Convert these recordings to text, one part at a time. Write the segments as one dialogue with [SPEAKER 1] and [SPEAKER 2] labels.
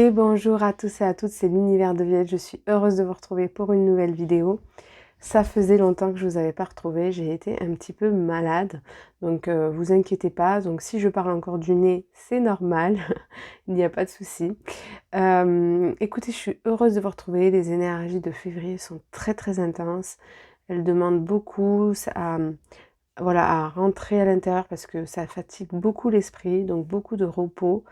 [SPEAKER 1] Et bonjour à tous et à toutes, c'est l'univers de Violette. Je suis heureuse de vous retrouver pour une nouvelle vidéo. Ça faisait longtemps que je vous avais pas retrouvé, j'ai été un petit peu malade, donc vous inquiétez pas. Donc si je parle encore du nez, c'est normal, il n'y a pas de souci. Écoutez, je suis heureuse de vous retrouver. Les énergies de février sont très très intenses. Elles demandent beaucoup voilà, à rentrer à l'intérieur parce que ça fatigue beaucoup l'esprit, donc beaucoup de repos.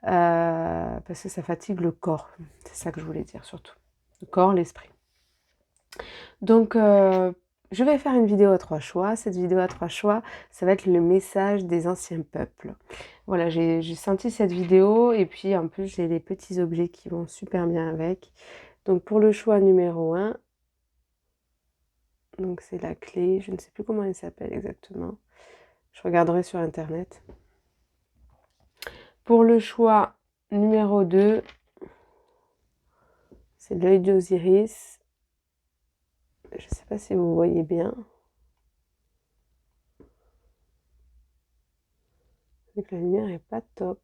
[SPEAKER 1] Parce que ça fatigue le corps, c'est ça que je voulais dire surtout, le corps, l'esprit. Donc je vais faire une vidéo à 3 choix. Cette vidéo à 3 choix, ça va être le message des anciens peuples. Voilà, j'ai senti cette vidéo et puis en plus j'ai les petits objets qui vont super bien avec. Donc pour le choix numéro 1, donc c'est la clé, je ne sais plus comment elle s'appelle exactement, je regarderai sur internet. Pour le choix numéro 2, c'est l'œil d'Osiris. Je ne sais pas si vous voyez bien. La lumière n'est pas top.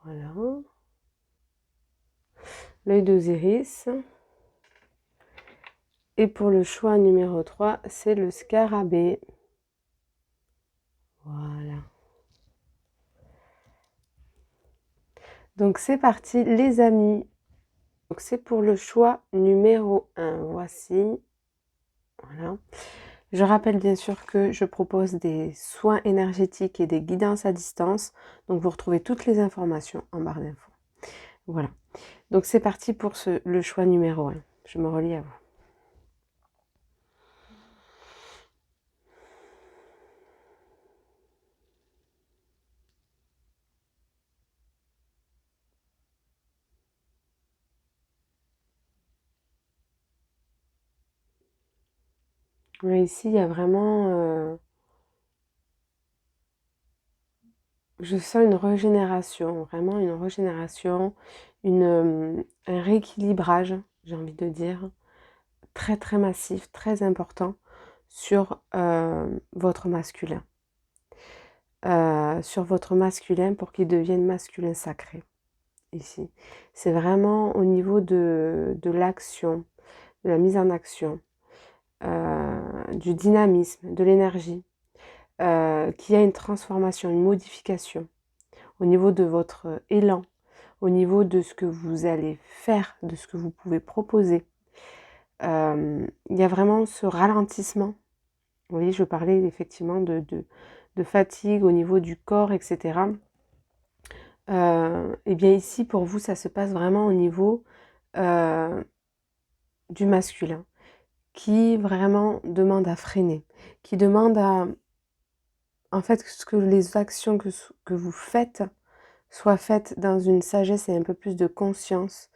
[SPEAKER 1] Voilà. L'œil d'Osiris. Et pour le choix numéro 3, c'est le scarabée. Voilà. Donc c'est parti les amis. Donc c'est pour le choix numéro 1. Voici. Voilà. Je rappelle bien sûr que je propose des soins énergétiques et des guidances à distance. Donc vous retrouvez toutes les informations en barre d'infos. Voilà. Donc c'est parti pour le choix numéro 1. Je me relie à vous. Oui, ici, il y a vraiment... je sens une régénération, vraiment une régénération, un rééquilibrage, j'ai envie de dire, très très massif, très important sur votre masculin. Sur votre masculin pour qu'il devienne masculin sacré, ici. C'est vraiment au niveau de l'action, de la mise en action, du dynamisme, de l'énergie, qu'il y a une transformation, une modification au niveau de votre élan, au niveau de ce que vous allez faire, de ce que vous pouvez proposer. Il y a vraiment ce ralentissement. Vous voyez, je parlais effectivement de fatigue au niveau du corps, etc. Et bien ici, pour vous, ça se passe vraiment au niveau du masculin, qui vraiment demande à freiner, qui demande à... En fait, que les actions que vous faites soient faites dans une sagesse et un peu plus de conscience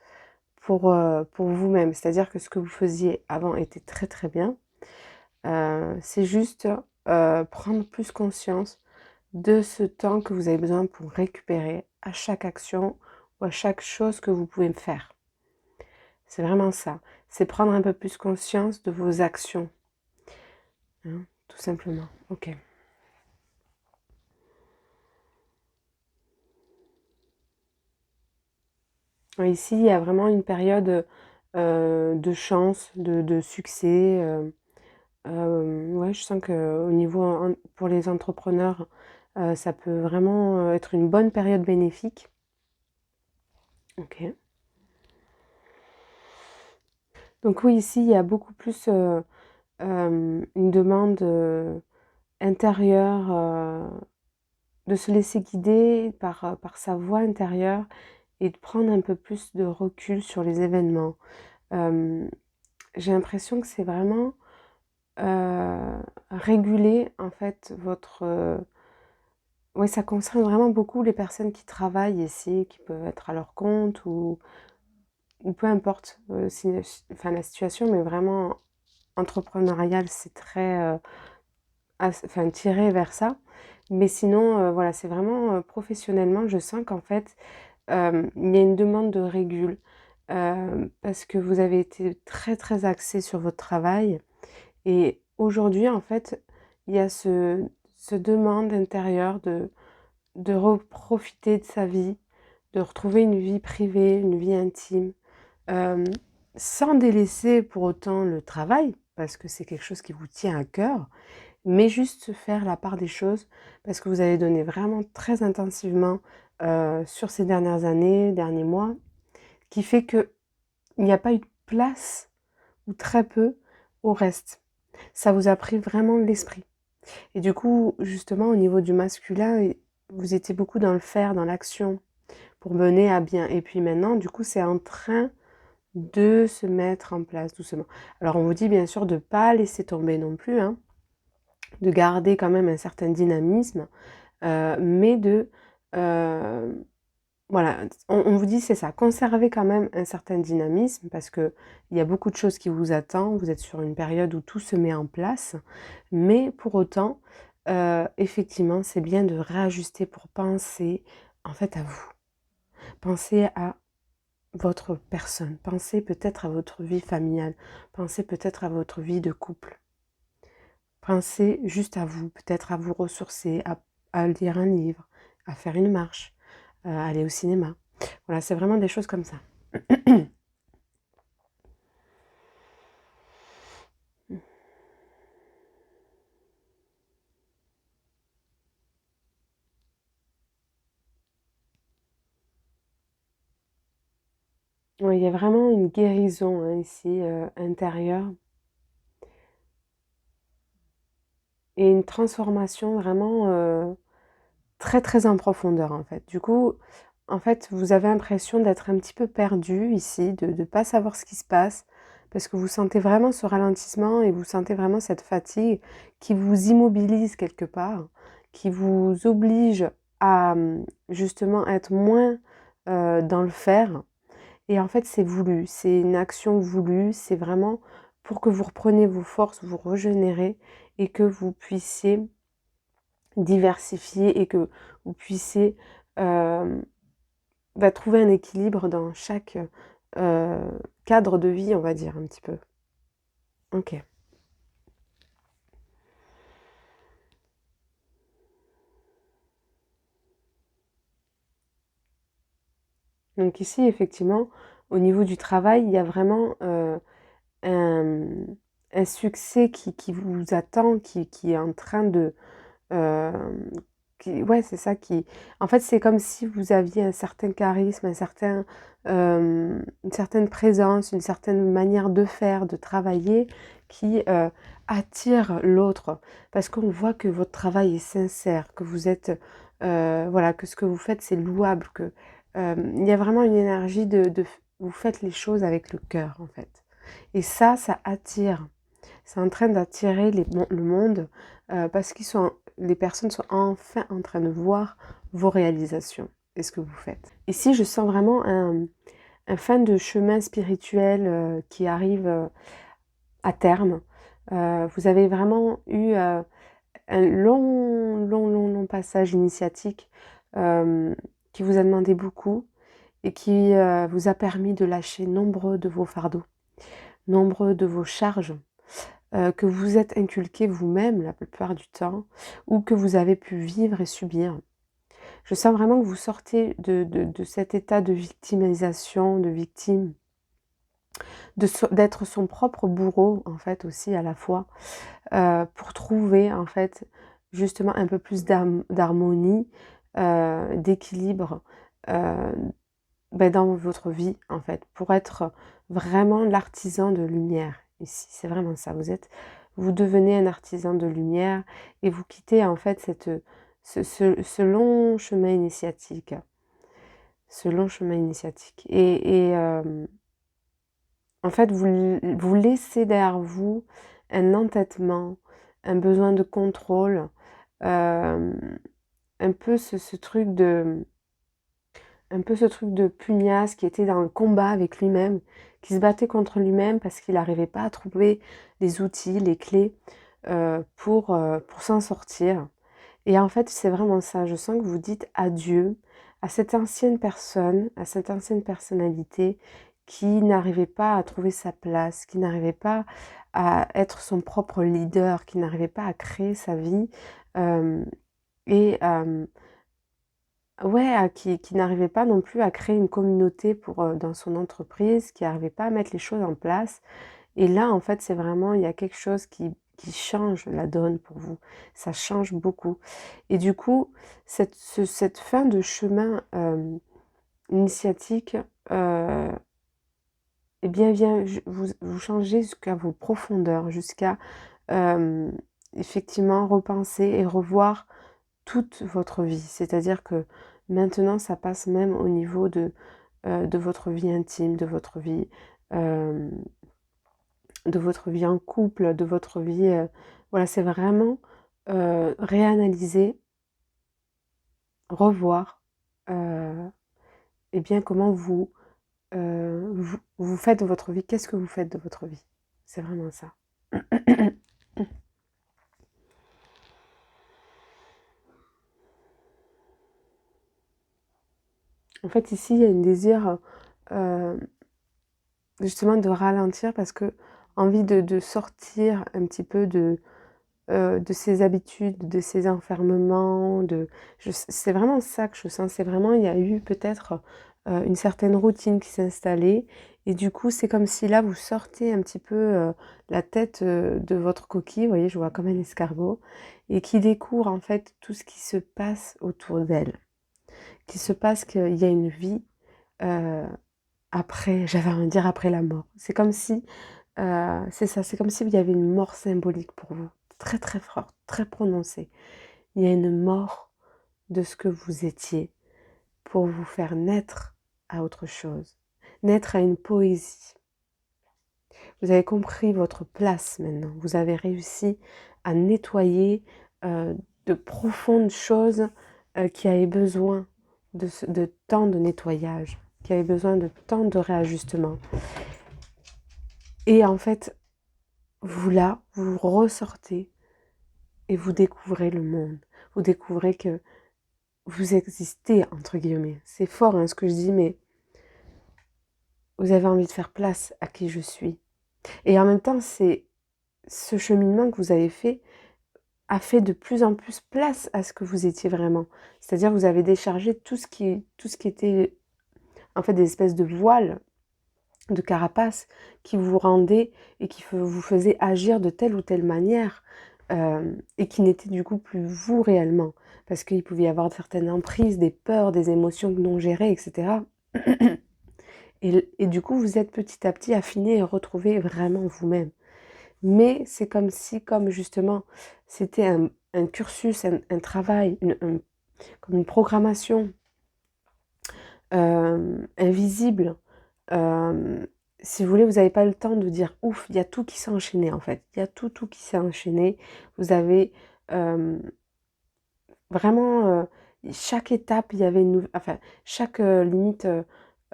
[SPEAKER 1] pour vous-même. C'est-à-dire que ce que vous faisiez avant était très très bien. C'est juste prendre plus conscience de ce temps que vous avez besoin pour récupérer à chaque action ou à chaque chose que vous pouvez faire. C'est vraiment ça. C'est prendre un peu plus conscience de vos actions. Hein, tout simplement. Ok. Ici, il y a vraiment une période de chance, de succès. Ouais, je sens qu'au niveau, pour les entrepreneurs, ça peut vraiment être une bonne période bénéfique. Ok. Donc oui, ici, il y a beaucoup plus une demande intérieure, de se laisser guider par sa voix intérieure et de prendre un peu plus de recul sur les événements. J'ai l'impression que c'est vraiment réguler en fait votre... Oui, ça concerne vraiment beaucoup les personnes qui travaillent ici, qui peuvent être à leur compte ou peu importe enfin, la situation, mais vraiment entrepreneuriale, c'est très enfin, tiré vers ça. Mais sinon, voilà, c'est vraiment professionnellement, je sens qu'en fait, il y a une demande de régule parce que vous avez été très très axé sur votre travail et aujourd'hui, en fait, il y a ce demande intérieure de profiter de sa vie, de retrouver une vie privée, une vie intime, euh, sans délaisser pour autant le travail, parce que c'est quelque chose qui vous tient à cœur, mais juste faire la part des choses, parce que vous avez donné vraiment très intensivement sur ces dernières années, derniers mois, qui fait que il n'y a pas eu de place, ou très peu, au reste. Ça vous a pris vraiment l'esprit. Et du coup, justement, au niveau du masculin, vous étiez beaucoup dans le faire, dans l'action, pour mener à bien. Et puis maintenant, du coup, c'est en train de se mettre en place doucement. Alors, on vous dit bien sûr de ne pas laisser tomber non plus, hein, de garder quand même un certain dynamisme, mais de... voilà, on vous dit c'est ça, conservez quand même un certain dynamisme parce que il y a beaucoup de choses qui vous attendent, vous êtes sur une période où tout se met en place, mais pour autant, effectivement, c'est bien de réajuster pour penser en fait à vous. Pensez à votre personne, pensez peut-être à votre vie familiale, pensez peut-être à votre vie de couple. Pensez juste à vous, peut-être à vous ressourcer, à lire un livre, à faire une marche, à aller au cinéma. Voilà, c'est vraiment des choses comme ça. Oui, il y a vraiment une guérison hein, ici, intérieure, et une transformation vraiment très très en profondeur en fait. Du coup, en fait, vous avez l'impression d'être un petit peu perdu ici, de ne pas savoir ce qui se passe, parce que vous sentez vraiment ce ralentissement et vous sentez vraiment cette fatigue qui vous immobilise quelque part, qui vous oblige à justement être moins dans le faire. Et en fait, c'est voulu, c'est une action voulue, c'est vraiment pour que vous repreniez vos forces, vous régénérez et que vous puissiez diversifier et que vous puissiez euh, trouver un équilibre dans chaque euh, cadre de vie, on va dire un petit peu. Ok. Donc ici, effectivement, au niveau du travail, il y a vraiment un, un succès qui vous attend, qui est en train de, euh, ouais, c'est ça qui... En fait, c'est comme si vous aviez un certain charisme, une certaine présence, une certaine manière de faire, de travailler qui attire l'autre. Parce qu'on voit que votre travail est sincère, que vous êtes... voilà, que ce que vous faites, c'est louable, que il y a vraiment une énergie vous faites les choses avec le cœur, en fait. Et ça attire. C'est en train d'attirer le monde parce les personnes sont enfin en train de voir vos réalisations et ce que vous faites. Ici, je sens vraiment un fin de chemin spirituel qui arrive à terme. Vous avez vraiment eu un long passage initiatique qui vous a demandé beaucoup et qui vous a permis de lâcher nombreux de vos fardeaux, nombreux de vos charges que vous êtes inculqué vous-même la plupart du temps, ou que vous avez pu vivre et subir. Je sens vraiment que vous sortez de cet état de victimisation, de victime, d'être son propre bourreau, en fait, aussi à la fois, pour trouver, en fait, justement un peu plus d'harmonie, d'équilibre dans votre vie, en fait, pour être vraiment l'artisan de lumière. Ici, c'est vraiment ça. Vous devenez un artisan de lumière et vous quittez en fait ce long chemin initiatique. Ce long chemin initiatique. En fait, vous laissez derrière vous un entêtement, un besoin de contrôle, euh, un peu ce truc de pugnace qui était dans le combat avec lui-même, qui se battait contre lui-même parce qu'il n'arrivait pas à trouver les outils, les clés pour s'en sortir. Et en fait, c'est vraiment ça. Je sens que vous dites adieu à cette ancienne personne, à cette ancienne personnalité qui n'arrivait pas à trouver sa place, qui n'arrivait pas à être son propre leader, qui n'arrivait pas à créer sa vie. Euh, et ouais, qui n'arrivait pas non plus à créer une communauté pour, dans son entreprise, qui n'arrivait pas à mettre les choses en place. Et là, en fait, c'est vraiment, il y a quelque chose qui change la donne pour vous. Ça change beaucoup. Et du coup, cette fin de chemin initiatique, eh bien, vient vous changer jusqu'à vos profondeurs, jusqu'à euh, effectivement repenser et revoir toute votre vie. C'est-à-dire que maintenant, ça passe même au niveau de votre vie intime, euh, de votre vie en couple, de votre vie. Voilà, c'est vraiment réanalyser, revoir, et bien comment vous faites de votre vie, qu'est-ce que vous faites de votre vie. C'est vraiment ça. En fait, ici, il y a un désir euh, justement de ralentir parce que envie de sortir un petit peu de ses habitudes, de ses enfermements, c'est vraiment ça que je sens. C'est vraiment, il y a eu peut-être une certaine routine qui s'est installée. Et du coup, c'est comme si là, vous sortez un petit peu la tête de votre coquille, vous voyez, je vois comme un escargot, et qui découvre en fait tout ce qui se passe autour d'elle. Qui se passe qu'il y a une vie euh, après, j'avais envie de dire après la mort. C'est comme si c'est ça, c'est comme s'il y avait une mort symbolique pour vous, très très forte, très prononcée. Il y a une mort de ce que vous étiez pour vous faire naître à autre chose, naître à une poésie. Vous avez compris votre place maintenant, vous avez réussi à nettoyer euh, de profondes choses qui avaient besoin de temps de nettoyage, qui avaient besoin de temps de réajustement. Et en fait, vous là, vous ressortez et vous découvrez le monde. Vous découvrez que vous existez, entre guillemets. C'est fort hein, ce que je dis, mais vous avez envie de faire place à qui je suis. Et en même temps, c'est ce cheminement que vous avez fait a fait de plus en plus place à ce que vous étiez vraiment. C'est-à-dire vous avez déchargé tout ce qui était en fait des espèces de voiles, de carapaces qui vous rendaient et qui vous faisaient agir de telle ou telle manière et qui n'étaient du coup plus vous réellement. Parce qu'il pouvait y avoir certaines emprises, des peurs, des émotions non gérées, etc. Et du coup, vous êtes petit à petit affiné et retrouvé vraiment vous-même. Mais c'est comme si, comme justement, c'était un cursus, un travail, comme une programmation invisible. Euh, si vous voulez, vous n'avez pas le temps de dire ouf, il y a tout qui s'est enchaîné en fait. Il y a tout qui s'est enchaîné. Vous avez euh, vraiment chaque étape, il y avait enfin chaque limite,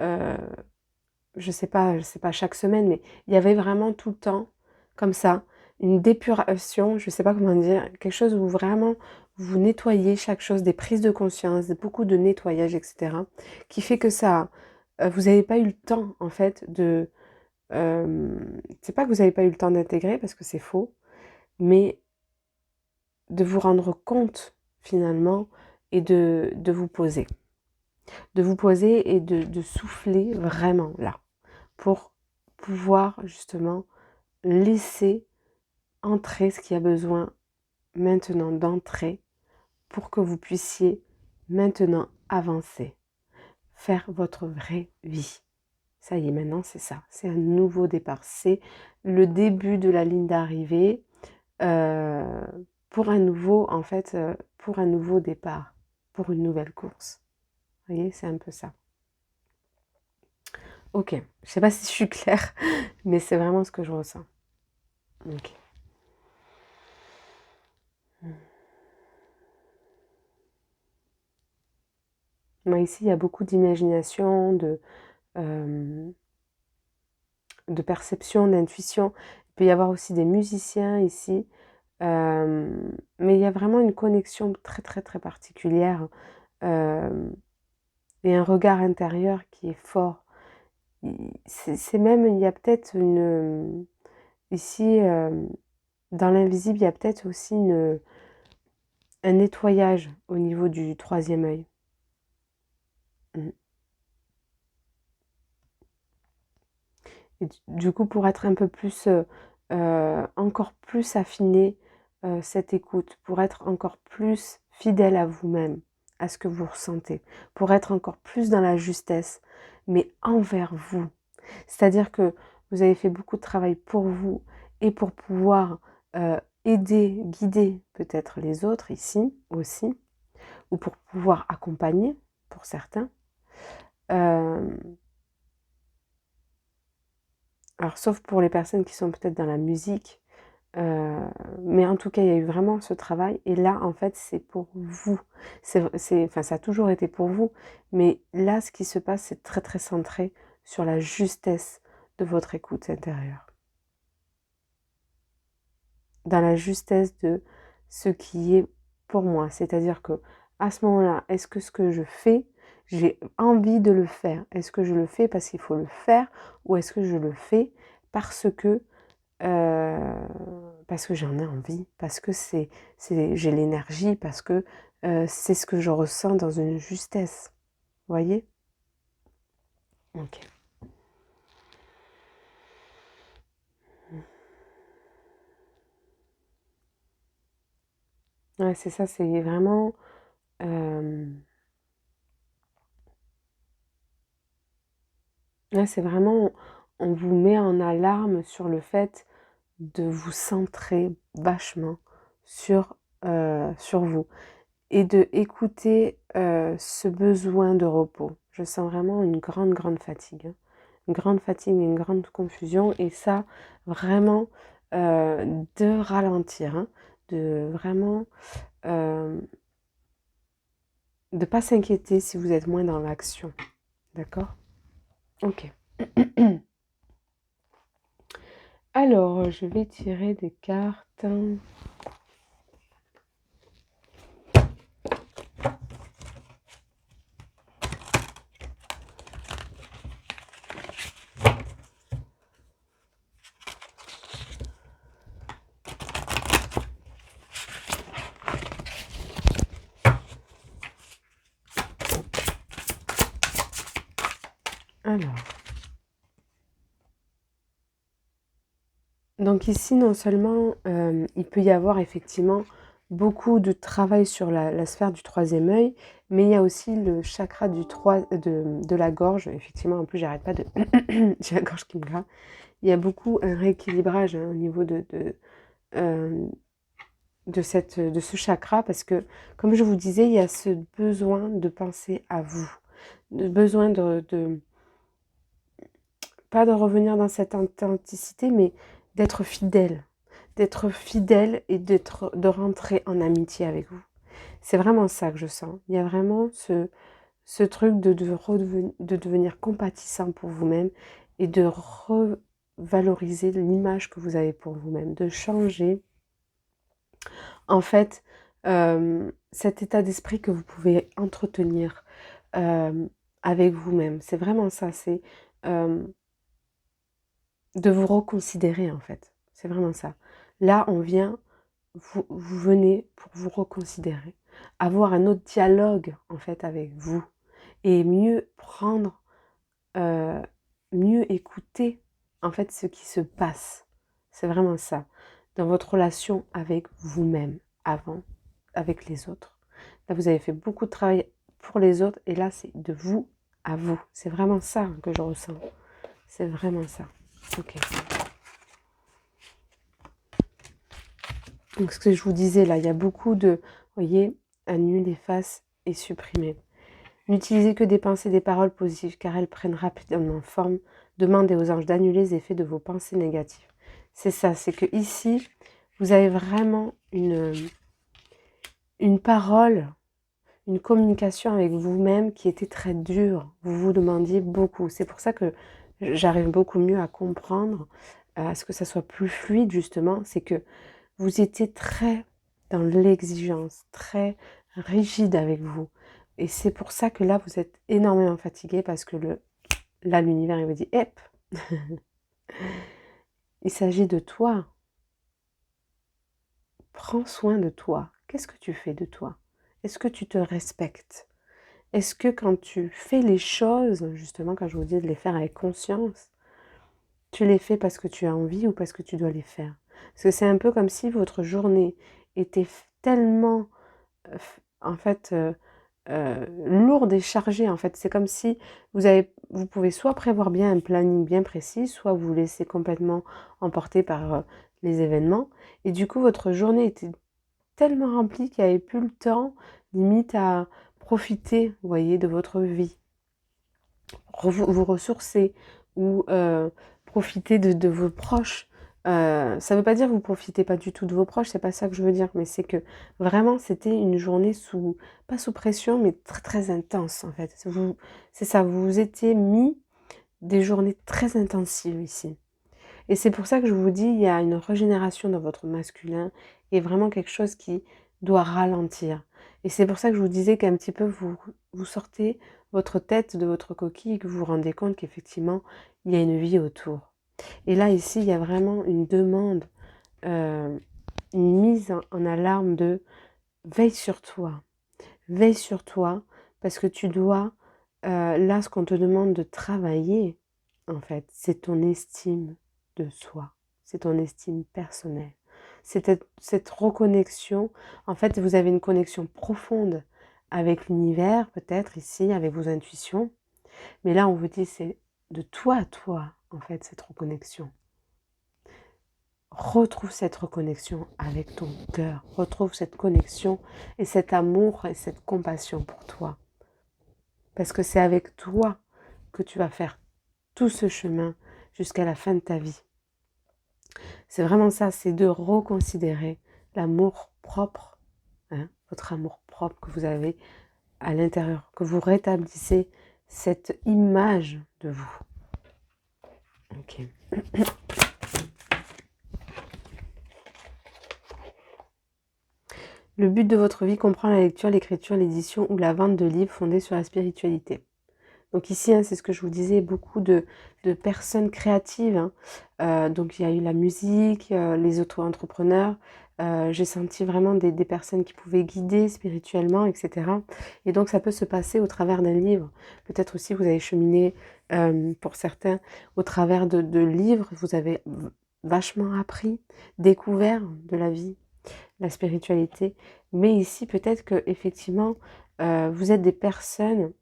[SPEAKER 1] euh, je sais pas chaque semaine, mais il y avait vraiment tout le temps comme ça une dépuration, je sais pas comment dire, quelque chose où vraiment vous nettoyez chaque chose, des prises de conscience, beaucoup de nettoyage, etc. Qui fait que ça, vous n'avez pas eu le temps en fait c'est pas que vous n'avez pas eu le temps d'intégrer parce que c'est faux, mais de vous rendre compte finalement et de vous poser. De vous poser et de souffler vraiment là pour pouvoir justement laisser entrer ce qui a besoin maintenant d'entrer pour que vous puissiez maintenant avancer, faire votre vraie vie. Ça y est, maintenant c'est ça, c'est un nouveau départ, c'est le début de la ligne d'arrivée euh, pour un nouveau, en fait, pour un nouveau départ, pour une nouvelle course. Vous voyez, c'est un peu ça. Ok, je sais pas si je suis claire, mais c'est vraiment ce que je ressens. Ok. Moi ici, il y a beaucoup d'imagination, de perception, d'intuition. Il peut y avoir aussi des musiciens ici. Mais il y a vraiment une connexion très très très particulière et un regard intérieur qui est fort. C'est même, il y a peut-être une... Ici, dans l'invisible, il y a peut-être aussi un nettoyage au niveau du troisième œil. Mmh. Et du coup, pour être un peu plus, encore plus affiné, cette écoute, pour être encore plus fidèle à vous-même, à ce que vous ressentez, pour être encore plus dans la justesse, mais envers vous. C'est-à-dire que vous avez fait beaucoup de travail pour vous et pour pouvoir, aider, guider peut-être les autres ici aussi, ou pour pouvoir accompagner pour certains. Hem Alors sauf pour les personnes qui sont peut-être dans la musique, heu, mais en tout cas, il y a eu vraiment ce travail et là, en fait, c'est pour vous. C'est enfin, ça a toujours été pour vous, mais là, ce qui se passe, c'est très, très centré sur la justesse de votre écoute intérieure. Dans la justesse de ce qui est pour moi. C'est-à-dire que à ce moment-là, est-ce que ce que je fais, j'ai envie de le faire? Est-ce que je le fais parce qu'il faut le faire ou est-ce que je le fais parce que parce que j'en ai envie, parce que j'ai l'énergie, parce que, c'est ce que je ressens dans une justesse. Voyez? OK. Ouais, c'est ça, c'est vraiment, hem, ouais, c'est vraiment on vous met en alarme sur le fait de vous centrer vachement sur vous et de écouter, ce besoin de repos. Je sens vraiment une grande, grande fatigue, hein. Une grande fatigue, une grande confusion et ça, vraiment, de ralentir, hein, de vraiment, hem, de pas s'inquiéter si vous êtes moins dans l'action. D'accord? OK. Alors, je vais tirer des cartes. Alors, donc ici, non seulement, il peut y avoir effectivement beaucoup de travail sur la sphère du troisième œil, mais il y a aussi le chakra de la gorge. Effectivement, en plus, j'arrête pas de j'ai la gorge qui me gratte. Il y a beaucoup un rééquilibrage, hein, au niveau hem, de ce chakra parce que, comme je vous disais, il y a ce besoin de penser à vous, de besoin de pas de revenir dans cette authenticité, mais d'être fidèle. D'être fidèle et de rentrer en amitié avec vous. C'est vraiment ça que je sens. Il y a vraiment ce truc de devenir compatissant pour vous-même et de revaloriser l'image que vous avez pour vous-même, de changer, en fait, cet état d'esprit que vous pouvez entretenir, hem, avec vous-même. C'est vraiment ça, c'est, hem de vous reconsidérer, en fait. C'est vraiment ça. Là, on vient vous venez pour vous reconsidérer, avoir un autre dialogue, en fait, avec vous et mieux prendre, heu, mieux écouter, en fait, ce qui se passe. C'est vraiment ça. Dans votre relation avec vous-même, avant, avec les autres. Là, vous avez fait beaucoup de travail pour les autres et là, c'est de vous à vous. C'est vraiment ça que je ressens. C'est vraiment ça. OK. Donc ce que je vous disais là, il y a beaucoup de, vous voyez, annule, efface et supprimer. N'utilisez que des pensées et des paroles positives car elles prennent rapidement forme. Demandez aux anges d'annuler les effets de vos pensées négatives. C'est ça, c'est que ici, vous avez vraiment une parole, une communication avec vous-même qui était très dure. Vous vous demandiez beaucoup. C'est pour ça que j'arrive beaucoup mieux à comprendre, à ce que ça soit plus fluide justement. C'est que vous étiez très dans l'exigence, très rigide avec vous. Et c'est pour ça que là, vous êtes énormément fatigué parce que là, l'univers, il vous dit, hep, il s'agit de toi. Prends soin de toi. Qu'est-ce que tu fais de toi? Est-ce que tu te respectes? Est-ce que quand tu fais les choses, justement, quand je vous dis de les faire avec conscience, tu les fais parce que tu as envie ou parce que tu dois les faire? Parce que c'est un peu comme si votre journée était tellement, en fait, lourde et chargée, en fait. C'est comme si vous pouvez soit prévoir bien un planning bien précis, soit vous laisser complètement emporter par les événements. Et du coup, votre journée était tellement remplie qu'il n'y avait plus le temps, limite, à profiter, vous voyez, de votre vie. Vous ressourcer ou profiter de vos proches. Ça ne veut pas dire que vous profitez pas du tout de vos proches, c'est pas ça que je veux dire, mais c'est que vraiment c'était une journée pas sous pression, mais très très intense en fait. C'est ça, vous vous étiez mis des journées très intensives ici. Et c'est pour ça que je vous dis, il y a une régénération dans votre masculin et vraiment quelque chose qui doit ralentir. Et c'est pour ça que je vous disais qu'un petit peu vous sortez votre tête de votre coquille et que vous vous rendez compte qu'effectivement, il y a une vie autour. Et là, ici, il y a vraiment une demande, euh, une mise en alarme de veille sur toi, parce que tu dois, là, ce qu'on te demande de travailler, en fait, c'est ton estime de soi, c'est ton estime personnelle. C'est cette reconnexion, en fait, vous avez une connexion profonde avec l'univers, peut-être ici, avec vos intuitions, mais là, on vous dit, c'est de toi à toi, en fait, cette reconnexion. Retrouve cette reconnexion avec ton cœur, retrouve cette connexion et cet amour et cette compassion pour toi. Parce que c'est avec toi que tu vas faire tout ce chemin jusqu'à la fin de ta vie. C'est vraiment ça, c'est de reconsidérer l'amour propre, hein, votre amour propre que vous avez à l'intérieur, que vous rétablissez cette image de vous. Ok. Le but de votre vie comprend la lecture, l'écriture, l'édition ou la vente de livres fondés sur la spiritualité. Donc ici, hein, c'est ce que je vous disais, beaucoup de personnes créatives. Hein. Donc il y a eu la musique, les auto-entrepreneurs. J'ai senti vraiment des personnes qui pouvaient guider spirituellement, etc. Et donc ça peut se passer au travers d'un livre. Peut-être aussi vous avez cheminé, pour certains, au travers de livres. Vous avez vachement appris, découvert de la vie, la spiritualité. Mais ici, peut-être que effectivement, vous êtes des personnes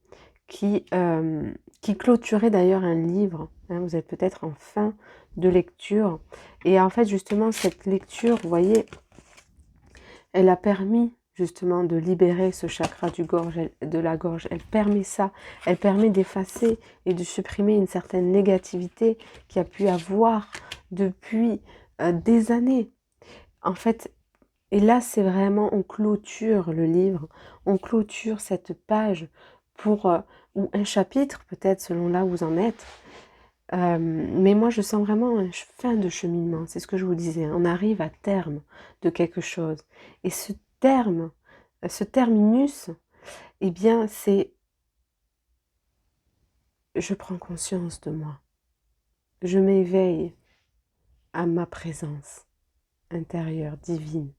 [SPEAKER 1] qui clôturait d'ailleurs un livre. Hein, vous êtes peut-être en fin de lecture. Et en fait, justement, cette lecture, vous voyez, elle a permis justement de libérer ce chakra de la gorge. Elle permet ça. Elle permet d'effacer et de supprimer une certaine négativité qu'il y a pu avoir depuis des années. En fait, et là, c'est vraiment, on clôture le livre, on clôture cette page pour, ou un chapitre peut-être selon là où vous en êtes. Mais moi, je sens vraiment une fin de cheminement, c'est ce que je vous disais. On arrive à terme de quelque chose. Et ce terme, ce terminus, eh bien, c'est je prends conscience de moi. Je m'éveille à ma présence intérieure, divine.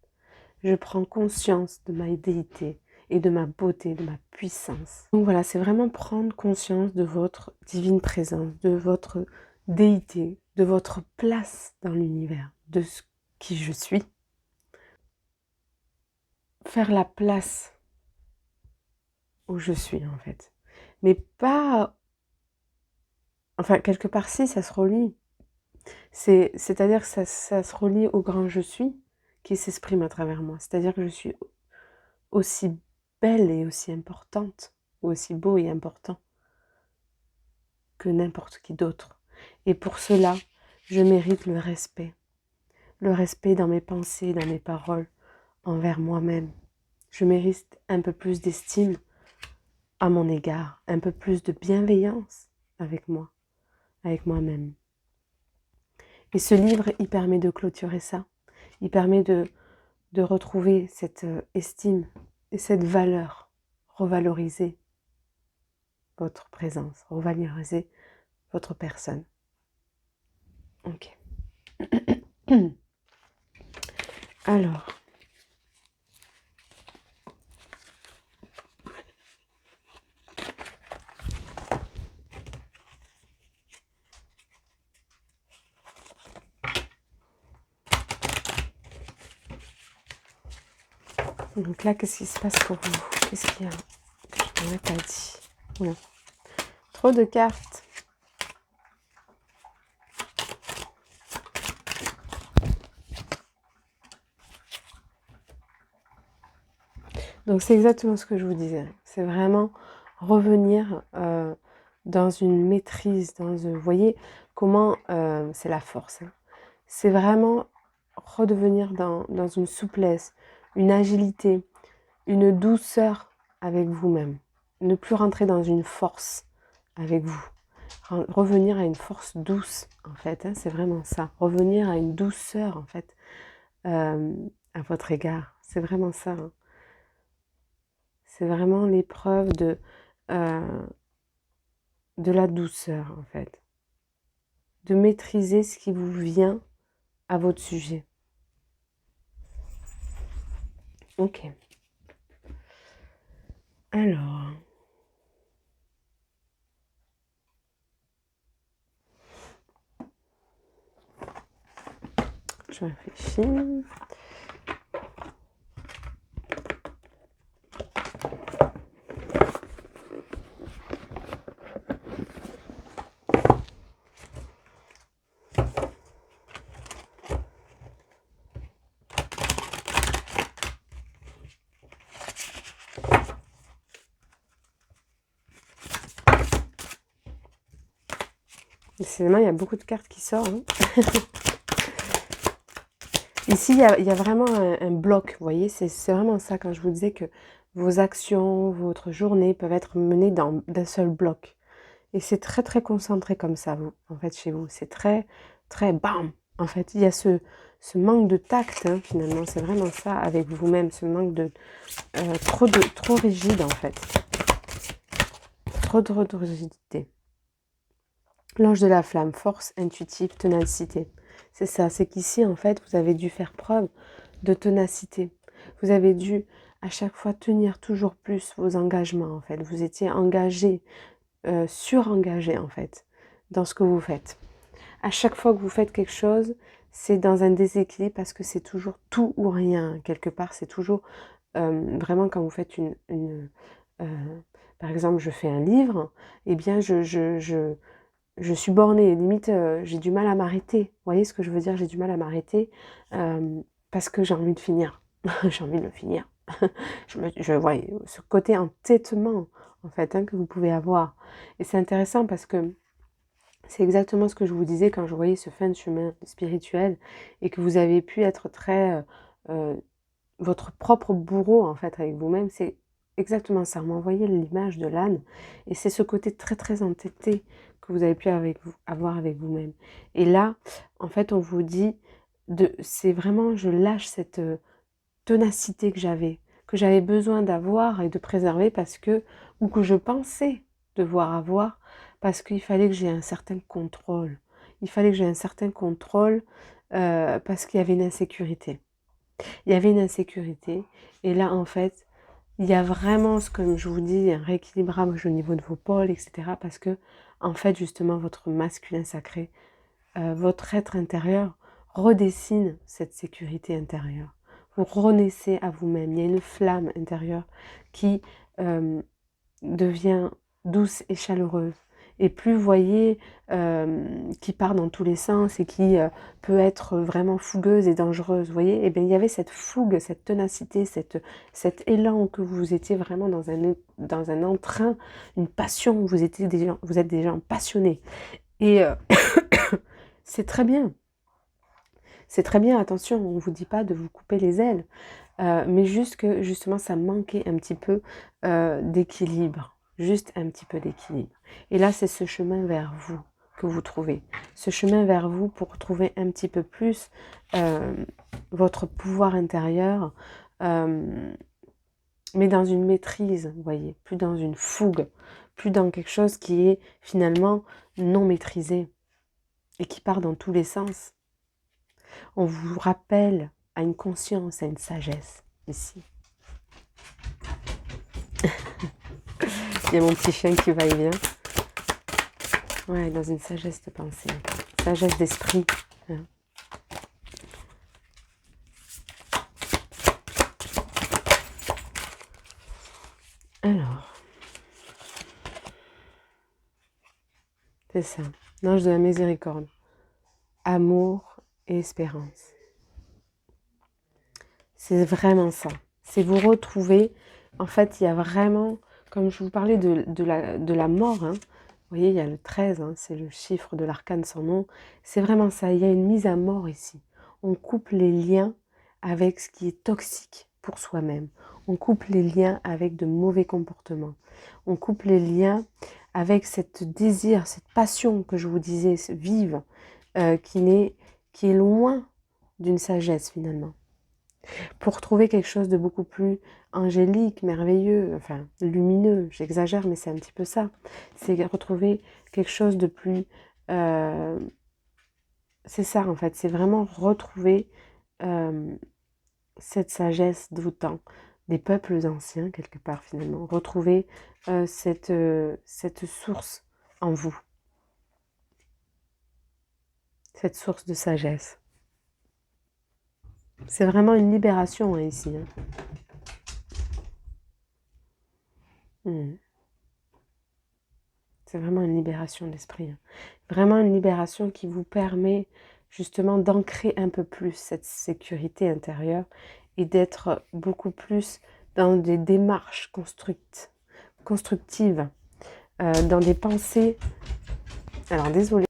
[SPEAKER 1] Je prends conscience de ma déité et de ma beauté, de ma puissance. Donc voilà, c'est vraiment prendre conscience de votre divine présence, de votre déité, de votre place dans l'univers, de ce qui je suis. Faire la place où je suis en fait. Mais pas... Enfin, quelque part, si, ça se relie. C'est-à-dire que ça se relie au grand je suis qui s'exprime à travers moi. C'est-à-dire que je suis aussi belle et aussi importante, ou aussi beau et important que n'importe qui d'autre. Et pour cela, je mérite le respect. Le respect dans mes pensées, dans mes paroles, envers moi-même. Je mérite un peu plus d'estime à mon égard, un peu plus de bienveillance avec moi, avec moi-même. Et ce livre, il permet de clôturer ça. Il permet de retrouver cette estime et cette valeur, revaloriser votre présence, revaloriser votre personne. Ok. Alors, Donc là, qu'est-ce qui se passe pour vous? Qu'est-ce qu'il y a que je n'aurais pas dit? Oula. Trop de cartes. Donc c'est exactement ce que je vous disais. C'est vraiment revenir dans une maîtrise, vous voyez comment c'est la force. Hein. C'est vraiment redevenir dans une souplesse, une agilité, une douceur avec vous-même. Ne plus rentrer dans une force avec vous. Revenir à une force douce, en fait. Hein, c'est vraiment ça. Revenir à une douceur, en fait, à votre égard. C'est vraiment ça. Hein. C'est vraiment l'épreuve de la douceur, en fait. De maîtriser ce qui vous vient à votre sujet. Ok. Alors... je réfléchis. Décidément, il y a beaucoup de cartes qui sortent. Hein. Ici, il y a vraiment un bloc, vous voyez, c'est vraiment ça quand je vous disais que vos actions, votre journée peuvent être menées d'un seul bloc. Et c'est très très concentré comme ça, vous, en fait, chez vous. C'est très, très bam. En fait, il y a ce manque de tact, hein, finalement, c'est vraiment ça avec vous-même, ce manque de trop rigide, en fait. Trop de rigidité. L'ange de la flamme, force, intuitive, ténacité. C'est ça, c'est qu'ici, en fait, vous avez dû faire preuve de ténacité. Vous avez dû, à chaque fois, tenir toujours plus vos engagements, en fait. Vous étiez engagé, surengagé, en fait, dans ce que vous faites. À chaque fois que vous faites quelque chose, c'est dans un déséquilibre parce que c'est toujours tout ou rien. Quelque part, c'est toujours vraiment quand vous faites par exemple, je fais un livre, eh bien, je suis bornée, limite, j'ai du mal à m'arrêter. Vous voyez ce que je veux dire? J'ai du mal à m'arrêter parce que j'ai envie de finir. J'ai envie de le finir. Ouais, ce côté entêtement, en fait, hein, que vous pouvez avoir. Et c'est intéressant parce que c'est exactement ce que je vous disais quand je voyais ce fin de chemin spirituel et que vous avez pu être très... votre propre bourreau, en fait, avec vous-même. C'est exactement ça. M'envoyez l'image de l'âne et c'est ce côté très, très entêté que vous avez pu avoir avec vous-même. Et là, en fait, on vous dit, c'est vraiment, je lâche cette ténacité que j'avais besoin d'avoir et de préserver parce que, ou que je pensais devoir avoir, parce qu'il fallait que j'ai un certain contrôle. Il fallait que j'ai un certain contrôle parce qu'il y avait une insécurité. Il y avait une insécurité et là, en fait, il y a vraiment, comme je vous dis, un rééquilibrage au niveau de vos pôles, etc. Parce que, en fait, justement, votre masculin sacré, votre être intérieur redessine cette sécurité intérieure. Vous renaissez à vous-même. Il y a une flamme intérieure qui devient douce et chaleureuse. Et plus vous voyez qui part dans tous les sens et qui peut être vraiment fougueuse et dangereuse, vous voyez, et bien il y avait cette fougue, cette ténacité, cet élan que vous étiez vraiment dans un entrain, une passion, vous êtes des gens passionnés. Et c'est très bien. C'est très bien, attention, on ne vous dit pas de vous couper les ailes, mais juste que justement ça manquait un petit peu d'équilibre, juste un petit peu d'équilibre. Et là, c'est ce chemin vers vous que vous trouvez, ce chemin vers vous pour trouver un petit peu plus votre pouvoir intérieur, mais dans une maîtrise, vous voyez, plus dans une fougue, plus dans quelque chose qui est finalement non maîtrisé et qui part dans tous les sens. On vous rappelle à une conscience, à une sagesse, ici. Il y a mon petit chien qui va et vient. Ouais, dans une sagesse de pensée, sagesse d'esprit. Hein. Alors, c'est ça. L'ange de la miséricorde. Amour et espérance. C'est vraiment ça. C'est vous retrouver. En fait, il y a vraiment, comme je vous parlais de la mort, hein, vous voyez, il y a le 13, hein, c'est le chiffre de l'arcane sans nom. C'est vraiment ça. Il y a une mise à mort ici. On coupe les liens avec ce qui est toxique pour soi-même. On coupe les liens avec de mauvais comportements. On coupe les liens avec cette désir, cette passion que je vous disais, vive, qui est loin d'une sagesse finalement. Pour trouver quelque chose de beaucoup plus angélique, merveilleux, enfin lumineux, j'exagère, mais c'est un petit peu ça. C'est retrouver quelque chose de plus... c'est ça en fait, c'est vraiment retrouver euh, cette sagesse d'autant des peuples anciens, quelque part finalement. Retrouver cette source en vous, cette source de sagesse. C'est vraiment une libération hein, ici. Hein. C'est vraiment une libération d'esprit. Hein. Vraiment une libération qui vous permet justement d'ancrer un peu plus cette sécurité intérieure et d'être beaucoup plus dans des démarches constructives, dans des pensées. Alors désolé.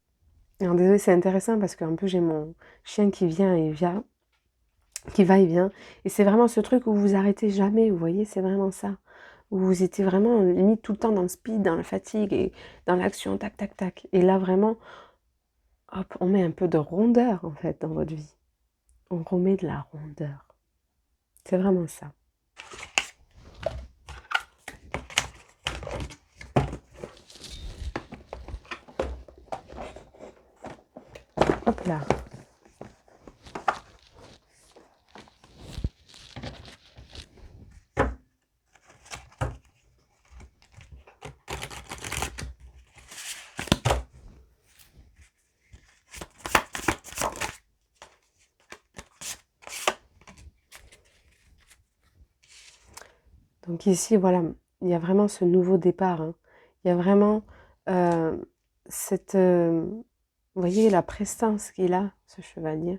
[SPEAKER 1] Alors désolé, c'est intéressant parce qu'un peu j'ai mon chien qui vient et vient, qui va et vient. Et c'est vraiment ce truc où vous arrêtez jamais, vous voyez, c'est vraiment ça. Où vous étiez vraiment limite tout le temps dans le speed, dans la fatigue et dans l'action, tac, tac, tac. Et là, vraiment, hop, on met un peu de rondeur, en fait, dans votre vie. On remet de la rondeur. C'est vraiment ça. Hop là. Donc ici, voilà, il y a vraiment ce nouveau départ. Hein. Il y a vraiment euh, cette... vous voyez la prestance qu'il a, ce chevalier.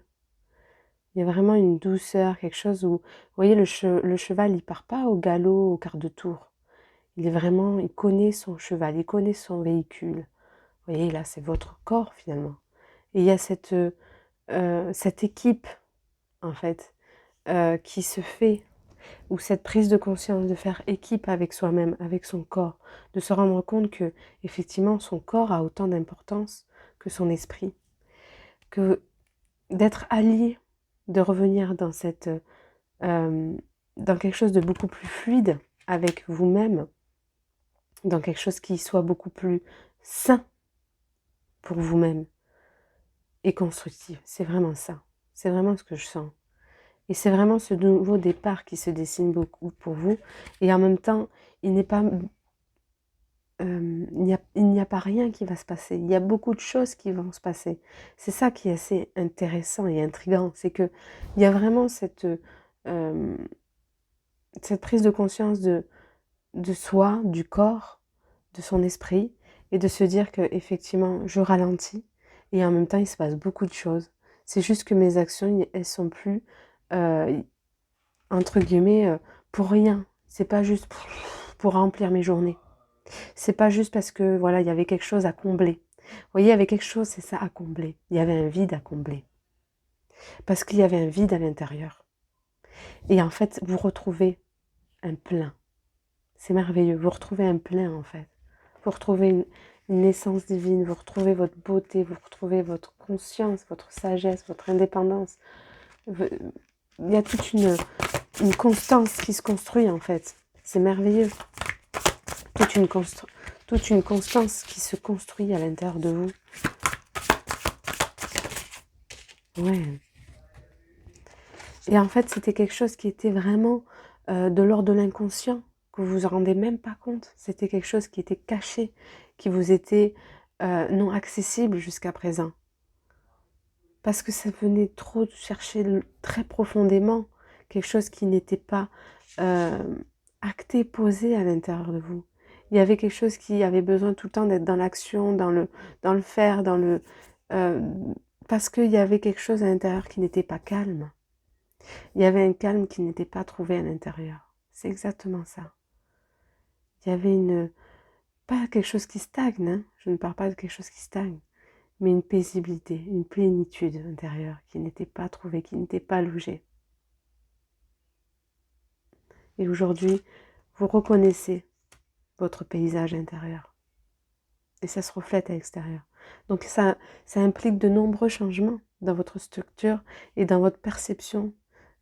[SPEAKER 1] Il y a vraiment une douceur, quelque chose où... Vous voyez, le cheval, il part pas au galop, au quart de tour. Il est vraiment... Il connaît son cheval, il connaît son véhicule. Vous voyez, là, c'est votre corps, finalement. Et il y a cette équipe, en fait, qui se fait ou cette prise de conscience de faire équipe avec soi-même, avec son corps, de se rendre compte que effectivement son corps a autant d'importance que son esprit, que d'être allié, de revenir dans dans quelque chose de beaucoup plus fluide avec vous-même, dans quelque chose qui soit beaucoup plus sain pour vous-même et constructif. C'est vraiment ça. C'est vraiment ce que je sens. Et c'est vraiment ce nouveau départ qui se dessine beaucoup pour vous. Et en même temps, il n'est pas, il n'y a pas rien qui va se passer. Il y a beaucoup de choses qui vont se passer. C'est ça qui est assez intéressant et intriguant. C'est qu'il y a vraiment cette prise de conscience de soi, du corps, de son esprit, et de se dire que effectivement, je ralentis. Et en même temps, il se passe beaucoup de choses. C'est juste que mes actions, elles sont plus... entre guillemets, pour rien. C'est pas juste pour remplir mes journées. C'est pas juste parce que, voilà, il y avait quelque chose à combler. Vous voyez, il y avait quelque chose, c'est ça, à combler. Il y avait un vide à combler. Parce qu'il y avait un vide à l'intérieur. Et en fait, vous retrouvez un plein. C'est merveilleux. Vous retrouvez un plein, en fait. Vous retrouvez une essence divine. Vous retrouvez votre beauté. Vous retrouvez votre conscience, votre sagesse, votre indépendance. Il y a toute une constance qui se construit en fait. C'est merveilleux. Toute une constance qui se construit à l'intérieur de vous. Ouais. Et en fait, c'était quelque chose qui était vraiment de l'ordre de l'inconscient, que vous vous rendez même pas compte. C'était quelque chose qui était caché, qui vous était non accessible jusqu'à présent. Parce que ça venait trop chercher très profondément quelque chose qui n'était pas acté, posé à l'intérieur de vous. Il y avait quelque chose qui avait besoin tout le temps d'être dans l'action, dans le faire, euh, parce qu'il y avait quelque chose à l'intérieur qui n'était pas calme. Il y avait un calme qui n'était pas trouvé à l'intérieur. C'est exactement ça. Il y avait pas quelque chose qui stagne, hein. Je ne parle pas de quelque chose qui stagne, mais une paisibilité, une plénitude intérieure qui n'était pas trouvée, qui n'était pas logée. Et aujourd'hui, vous reconnaissez votre paysage intérieur. Et ça se reflète à l'extérieur. Donc ça implique de nombreux changements dans votre structure et dans votre perception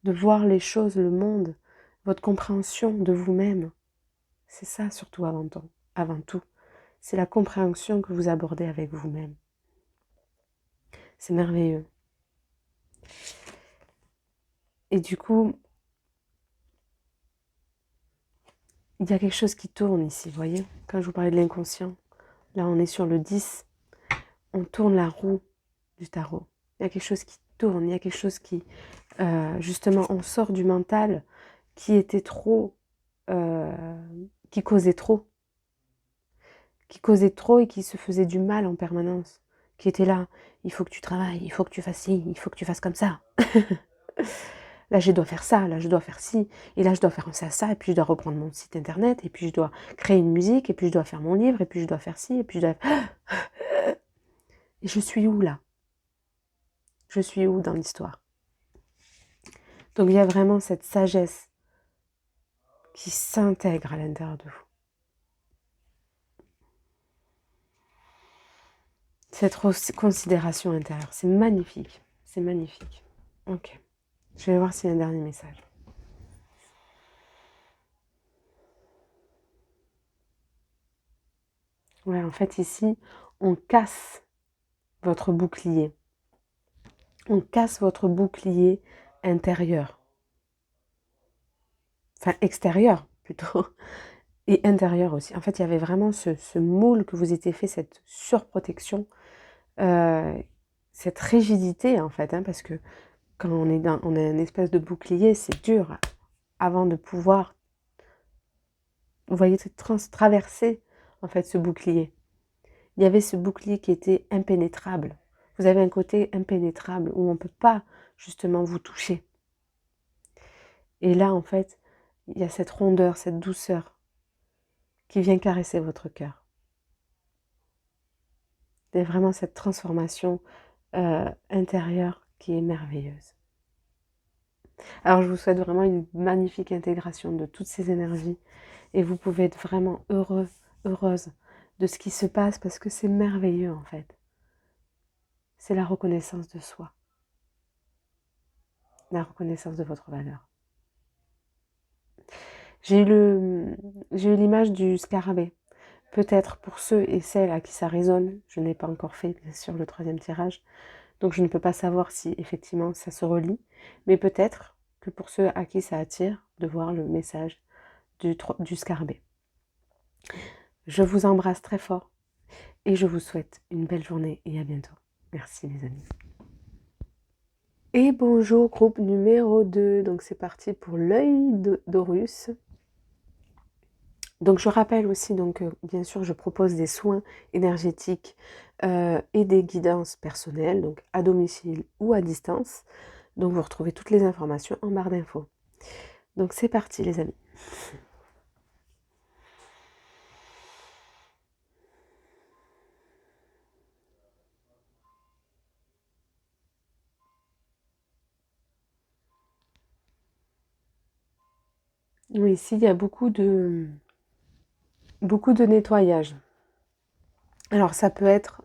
[SPEAKER 1] de voir les choses, le monde, votre compréhension de vous-même. C'est ça surtout avant tout. C'est la compréhension que vous abordez avec vous-même. C'est merveilleux. Et du coup, il y a quelque chose qui tourne ici, vous voyez? Quand je vous parlais de l'inconscient, là on est sur le 10, on tourne la roue du tarot. Il y a quelque chose qui tourne, il y a quelque chose qui, justement, on sort du mental qui était trop, qui causait trop et qui se faisait du mal en permanence, qui était là, il faut que tu travailles, il faut que tu fasses ci, il faut que tu fasses comme ça. Là, je dois faire ça, là, je dois faire ci, et là, je dois faire ça, et puis je dois reprendre mon site internet, et puis je dois créer une musique, et puis je dois faire mon livre, et puis je dois faire ci, et puis je dois... Et je suis où, là? Je suis où dans l'histoire? Donc, il y a vraiment cette sagesse qui s'intègre à l'intérieur de vous. Cette considération intérieure, c'est magnifique. C'est magnifique. Ok. Je vais voir s'il y a un dernier message. Ouais, en fait, ici, on casse votre bouclier. On casse votre bouclier intérieur. Enfin, extérieur, plutôt. Et intérieur aussi. En fait, il y avait vraiment ce moule que vous étiez fait, cette surprotection, cette rigidité, en fait, hein, parce que quand on a une espèce de bouclier, c'est dur avant de pouvoir, vous voyez, traverser, en fait, ce bouclier. Il y avait ce bouclier qui était impénétrable. Vous avez un côté impénétrable où on ne peut pas, justement, vous toucher. Et là, en fait, il y a cette rondeur, cette douceur qui vient caresser votre cœur. C'est vraiment cette transformation intérieure qui est merveilleuse. Alors, je vous souhaite vraiment une magnifique intégration de toutes ces énergies et vous pouvez être vraiment heureux, heureuse de ce qui se passe parce que c'est merveilleux en fait. C'est la reconnaissance de soi, la reconnaissance de votre valeur. J'ai eu l'image du scarabée. Peut-être pour ceux et celles à qui ça résonne, je n'ai pas encore fait bien sûr le 3e tirage, donc je ne peux pas savoir si effectivement ça se relie, mais peut-être que pour ceux à qui ça attire de voir le message du scarabée. Je vous embrasse très fort et je vous souhaite une belle journée et à bientôt. Merci les amis. Et bonjour groupe numéro 2, donc c'est parti pour l'œil d'Horus. Donc je rappelle aussi, donc bien sûr je propose des soins énergétiques et des guidances personnelles, donc à domicile ou à distance. Donc vous retrouvez toutes les informations en barre d'infos. Donc c'est parti les amis. Oui, ici il y a beaucoup de nettoyage. Alors ça peut être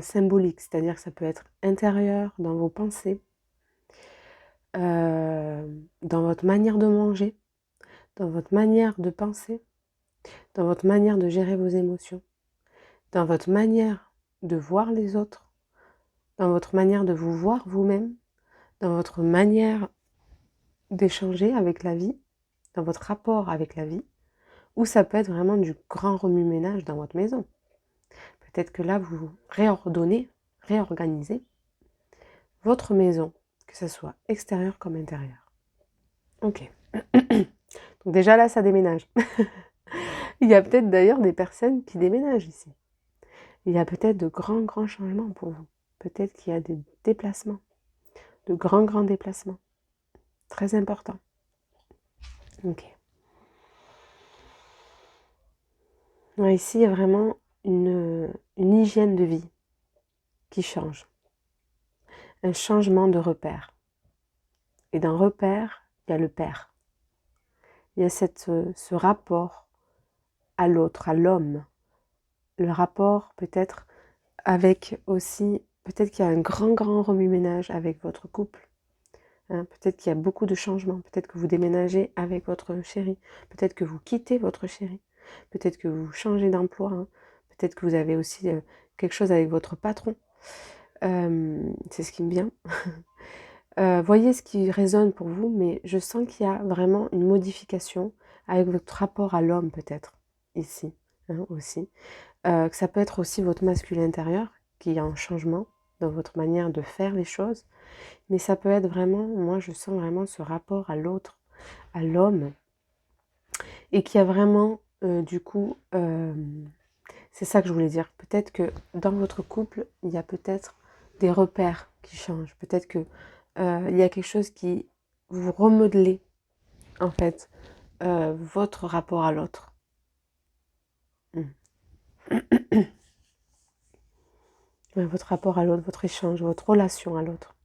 [SPEAKER 1] symbolique, c'est-à-dire que ça peut être intérieur, dans vos pensées, dans votre manière de manger, dans votre manière de penser, dans votre manière de gérer vos émotions, dans votre manière de voir les autres, dans votre manière de vous voir vous-même, dans votre manière d'échanger avec la vie, dans votre rapport avec la vie, ou ça peut être vraiment du grand remue-ménage dans votre maison. Peut-être que là, vous réordonnez, réorganisez votre maison, que ce soit extérieur comme intérieur. Ok. Donc Déjà là, ça déménage. Il y a peut-être d'ailleurs des personnes qui déménagent ici. Il y a peut-être de grands, grands changements pour vous. Peut-être qu'il y a des déplacements, de grands, grands déplacements. Très important. Ok. Ouais, ici, il y a vraiment une hygiène de vie qui change. Un changement de repère. Et dans repère, il y a le père. Il y a ce rapport à l'autre, à l'homme. Le rapport peut-être avec aussi, peut-être qu'il y a un grand, grand remue-ménage avec votre couple. Hein, peut-être qu'il y a beaucoup de changements. Peut-être que vous déménagez avec votre chéri. Peut-être que vous quittez votre chéri. Peut-être que vous changez d'emploi. Hein. Peut-être que vous avez aussi quelque chose avec votre patron. C'est ce qui me vient. Voyez ce qui résonne pour vous, mais je sens qu'il y a vraiment une modification avec votre rapport à l'homme peut-être, ici, hein, aussi. Que ça peut être aussi votre masculin intérieur, qui est en changement dans votre manière de faire les choses, mais ça peut être vraiment, moi je sens vraiment ce rapport à l'autre, à l'homme, et qui a vraiment, du coup, c'est ça que je voulais dire. Peut-être que dans votre couple, il y a peut-être des repères qui changent. Peut-être que il y a quelque chose qui vous remodelez, en fait, votre rapport à l'autre. Ouais, votre rapport à l'autre, votre échange, votre relation à l'autre.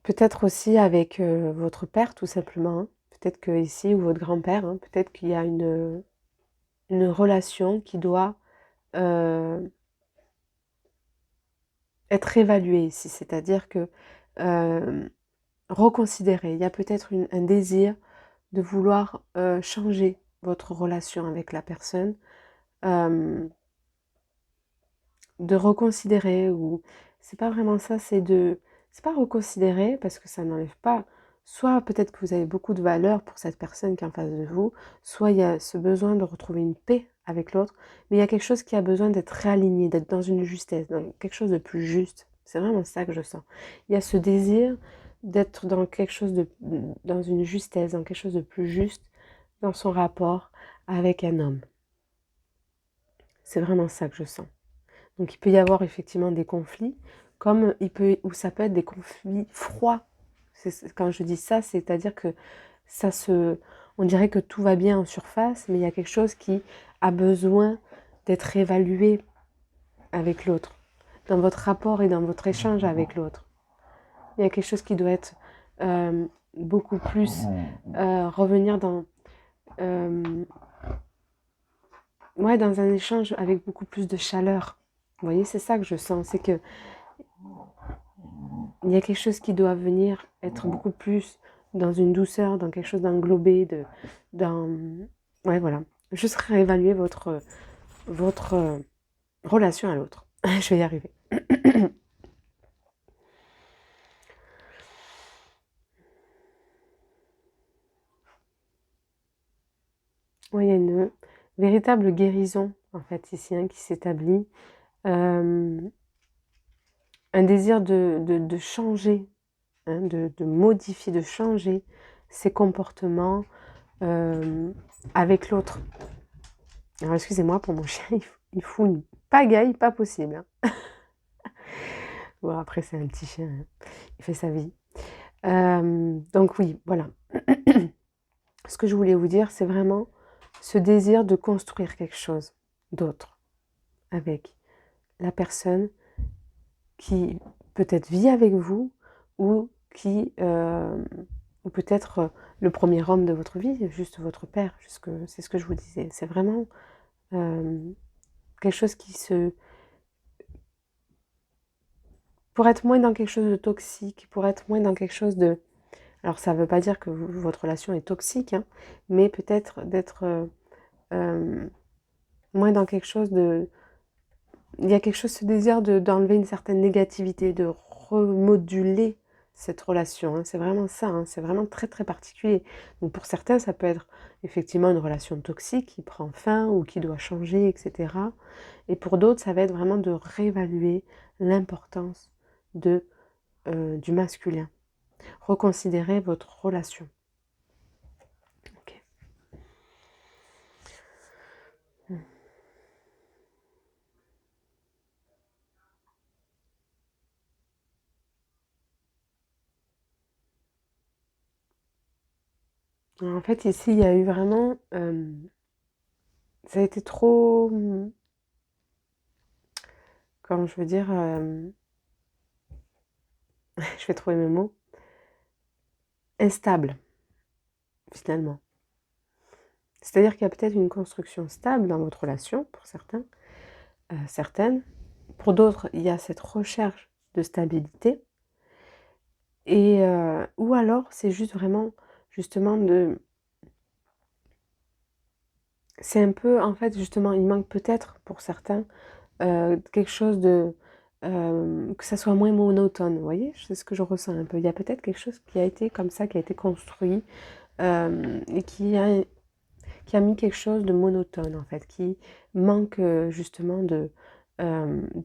[SPEAKER 1] Peut-être aussi avec votre père, tout simplement. Hein. Peut-être que ici, ou votre grand-père, hein, peut-être qu'il y a une relation qui doit être évaluée ici. C'est-à-dire que reconsidérer. Il y a peut-être un désir de vouloir changer votre relation avec la personne, de reconsidérer, ou c'est pas vraiment ça, c'est pas reconsidérer parce que ça n'enlève pas, soit peut-être que vous avez beaucoup de valeur pour cette personne qui est en face de vous, soit il y a ce besoin de retrouver une paix avec l'autre, mais il y a quelque chose qui a besoin d'être réaligné, d'être dans une justesse, dans quelque chose de plus juste. C'est vraiment ça que je sens. Il y a ce désir d'être dans quelque chose dans une justesse, dans quelque chose de plus juste dans son rapport avec un homme. C'est vraiment ça que je sens. Donc il peut y avoir effectivement des conflits, comme ou ça peut être des conflits froids. Quand je dis ça, c'est-à-dire que on dirait que tout va bien en surface, mais il y a quelque chose qui a besoin d'être évalué avec l'autre, dans votre rapport et dans votre échange avec l'autre. Il y a quelque chose qui doit être beaucoup plus revenir dans un échange avec beaucoup plus de chaleur. Vous voyez, c'est ça que je sens, c'est que il y a quelque chose qui doit venir être beaucoup plus dans une douceur, dans quelque chose d'englobé, ouais, voilà. Juste réévaluer votre relation à l'autre. Je vais y arriver. Ouais, il y a une véritable guérison, en fait, ici, hein, qui s'établit. Un désir de changer, hein, de modifier, de changer ses comportements avec l'autre. Alors, excusez-moi, pour mon chien, il fout une pagaille pas possible. Hein. Bon, après, c'est un petit chien, hein. Il fait sa vie. Donc oui, voilà. Ce que je voulais vous dire, c'est vraiment ce désir de construire quelque chose d'autre avec la personne qui peut-être vit avec vous ou ou peut-être le premier homme de votre vie, juste votre père, c'est ce que je vous disais. C'est vraiment quelque chose pour être moins dans quelque chose de toxique, pour être moins dans quelque chose de... Alors ça ne veut pas dire que votre relation est toxique, hein, mais peut-être d'être moins dans quelque chose de... Il y a quelque chose, ce désir d'enlever une certaine négativité, de remoduler cette relation. Hein. C'est vraiment ça, hein. C'est vraiment très très particulier. Donc pour certains, ça peut être effectivement une relation toxique qui prend fin ou qui doit changer, etc. Et pour d'autres, ça va être vraiment de réévaluer l'importance du masculin. Reconsidérer votre relation. En fait, ici, il y a eu vraiment... ça a été trop... comment je veux dire... je vais trouver mes mots. Instable, finalement. C'est-à-dire qu'il y a peut-être une construction stable dans votre relation, pour certains, certaines. Pour d'autres, il y a cette recherche de stabilité. Et ou alors, c'est juste vraiment, justement, c'est un peu, en fait, justement, il manque peut-être, pour certains, quelque chose de... que ça soit moins monotone, vous voyez? C'est ce que je ressens un peu. Il y a peut-être quelque chose qui a été comme ça, qui a été construit, et qui a mis quelque chose de monotone, en fait, qui manque justement de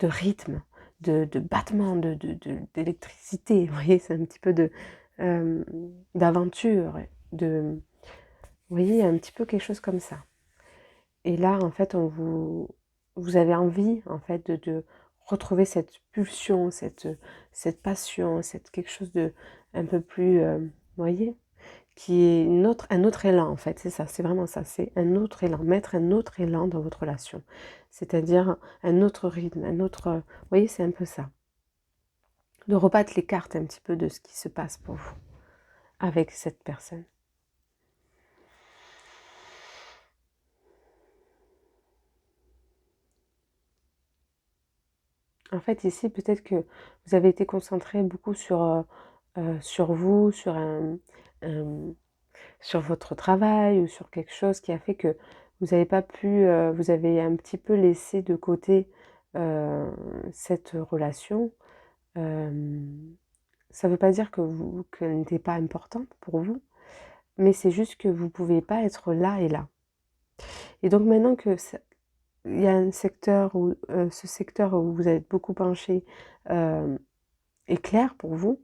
[SPEAKER 1] rythme, de battement, d'électricité, vous voyez, c'est un petit peu euh, d'aventure, de, vous voyez, un petit peu quelque chose comme ça. Et là, en fait, vous avez envie, en fait, de retrouver cette pulsion, cette passion, quelque chose de un peu plus, vous voyez, qui est un autre élan, en fait, c'est ça, c'est vraiment ça, c'est un autre élan, mettre un autre élan dans votre relation, c'est-à-dire un autre rythme, un autre, vous voyez, c'est un peu ça, de rebattre les cartes un petit peu de ce qui se passe pour vous avec cette personne. En fait, ici, peut-être que vous avez été concentré beaucoup sur vous, un- sur votre travail ou sur quelque chose qui a fait que vous n'avez pas pu, vous avez un petit peu laissé de côté cette relation. Euh, ça ne veut pas dire qu'elle n'était pas importante pour vous, mais c'est juste que vous ne pouvez pas être là et là. Et donc maintenant il y a un secteur où ce secteur où vous êtes beaucoup penché euh, est clair pour vous,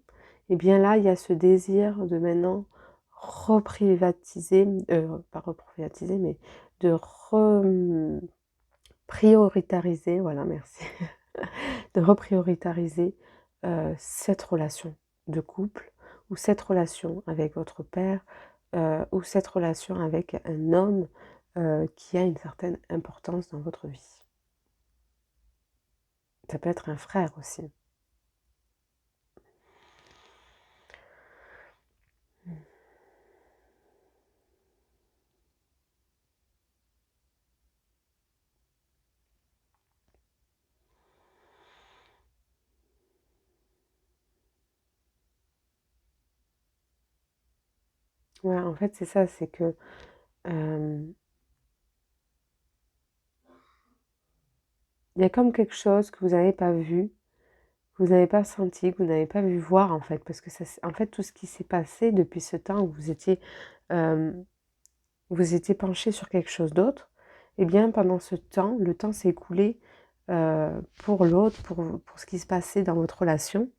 [SPEAKER 1] et bien là, il y a ce désir de maintenant reprivatiser, pas reprivatiser, mais de reprioritariser, voilà, merci, de reprioritariser cette relation de couple, ou cette relation avec votre père, ou cette relation avec un homme qui a une certaine importance dans votre vie. Ça peut être un frère aussi. Ouais, en fait, c'est ça, c'est que euh, il y a comme quelque chose que vous n'avez pas vu, que vous n'avez pas senti, que vous n'avez pas vu voir en fait, parce que ça, en fait tout ce qui s'est passé depuis ce temps où euh, vous étiez penché sur quelque chose d'autre, et bien pendant ce temps, le temps s'est écoulé pour l'autre, pour ce qui se passait dans votre relation,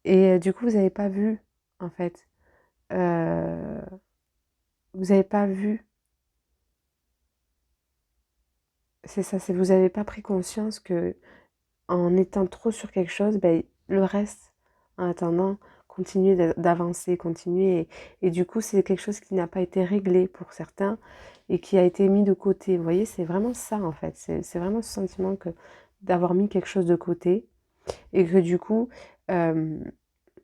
[SPEAKER 1] et du coup vous n'avez pas vu en fait, euh, vous n'avez pas vu, c'est ça, c'est vous n'avez pas pris conscience que en étant trop sur quelque chose, ben, le reste, en attendant, continuer d'avancer, continuer. Et du coup, c'est quelque chose qui n'a pas été réglé pour certains et qui a été mis de côté. Vous voyez, c'est vraiment ça, en fait. C'est vraiment ce sentiment que d'avoir mis quelque chose de côté et que du coup, euh,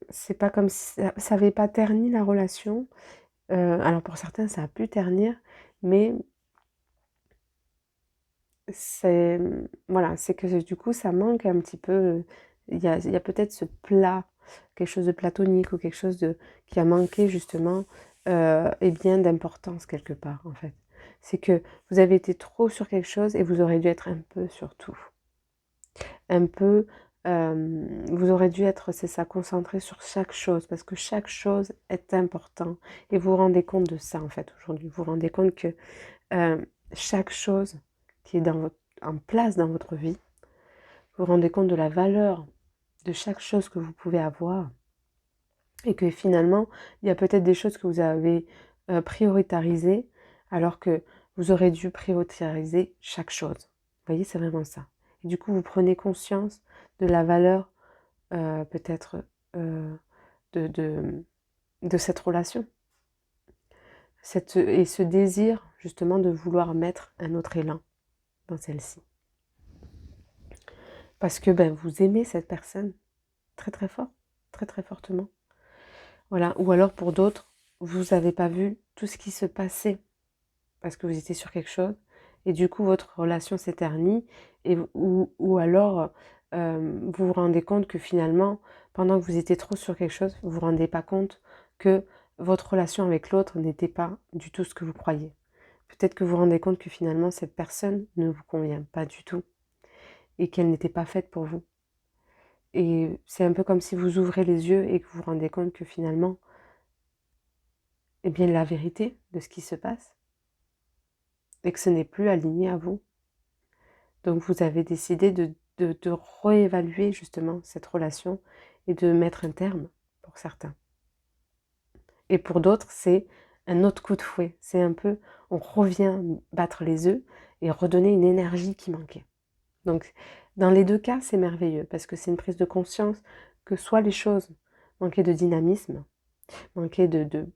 [SPEAKER 1] c'est pas comme si ça n'avait pas terni la relation. Alors pour certains, ça a pu ternir, mais c'est voilà, c'est que du coup, ça manque un petit peu, il y a peut-être ce plat, quelque chose de platonique ou quelque chose qui a manqué justement, et bien d'importance quelque part, en fait. C'est que vous avez été trop sur quelque chose et vous aurez dû être un peu sur tout. Un peu, vous aurez dû être, c'est ça, concentré sur chaque chose parce que chaque chose est important et vous vous rendez compte de ça, en fait, aujourd'hui. Vous vous rendez compte que chaque chose qui est en place dans votre vie, vous vous rendez compte de la valeur de chaque chose que vous pouvez avoir et que finalement, il y a peut-être des choses que vous avez prioritarisées alors que vous aurez dû prioritiser chaque chose. Vous voyez, c'est vraiment ça. Et du coup, vous prenez conscience de la valeur peut-être euh, de, de, de cette relation. et ce désir justement de vouloir mettre un autre élan dans celle-ci. Parce que vous aimez cette personne très très fort, très très fortement. Voilà. Ou alors pour d'autres, vous n'avez pas vu tout ce qui se passait parce que vous étiez sur quelque chose et du coup votre relation s'éternit ou alors vous vous rendez compte que finalement, pendant que vous étiez trop sur quelque chose, vous vous rendez pas compte que votre relation avec l'autre n'était pas du tout ce que vous croyez. Peut-être que vous vous rendez compte que finalement cette personne ne vous convient pas du tout et qu'elle n'était pas faite pour vous. Et c'est un peu comme si vous ouvrez les yeux et que vous vous rendez compte que finalement, eh bien la vérité de ce qui se passe et que ce n'est plus aligné à vous. Donc vous avez décidé de réévaluer justement cette relation et de mettre un terme pour certains. Et pour d'autres, c'est un autre coup de fouet. C'est un peu, on revient battre les œufs et redonner une énergie qui manquait. Donc dans les deux cas, c'est merveilleux parce que c'est une prise de conscience que soit les choses manquaient de dynamisme, manquaient d'élan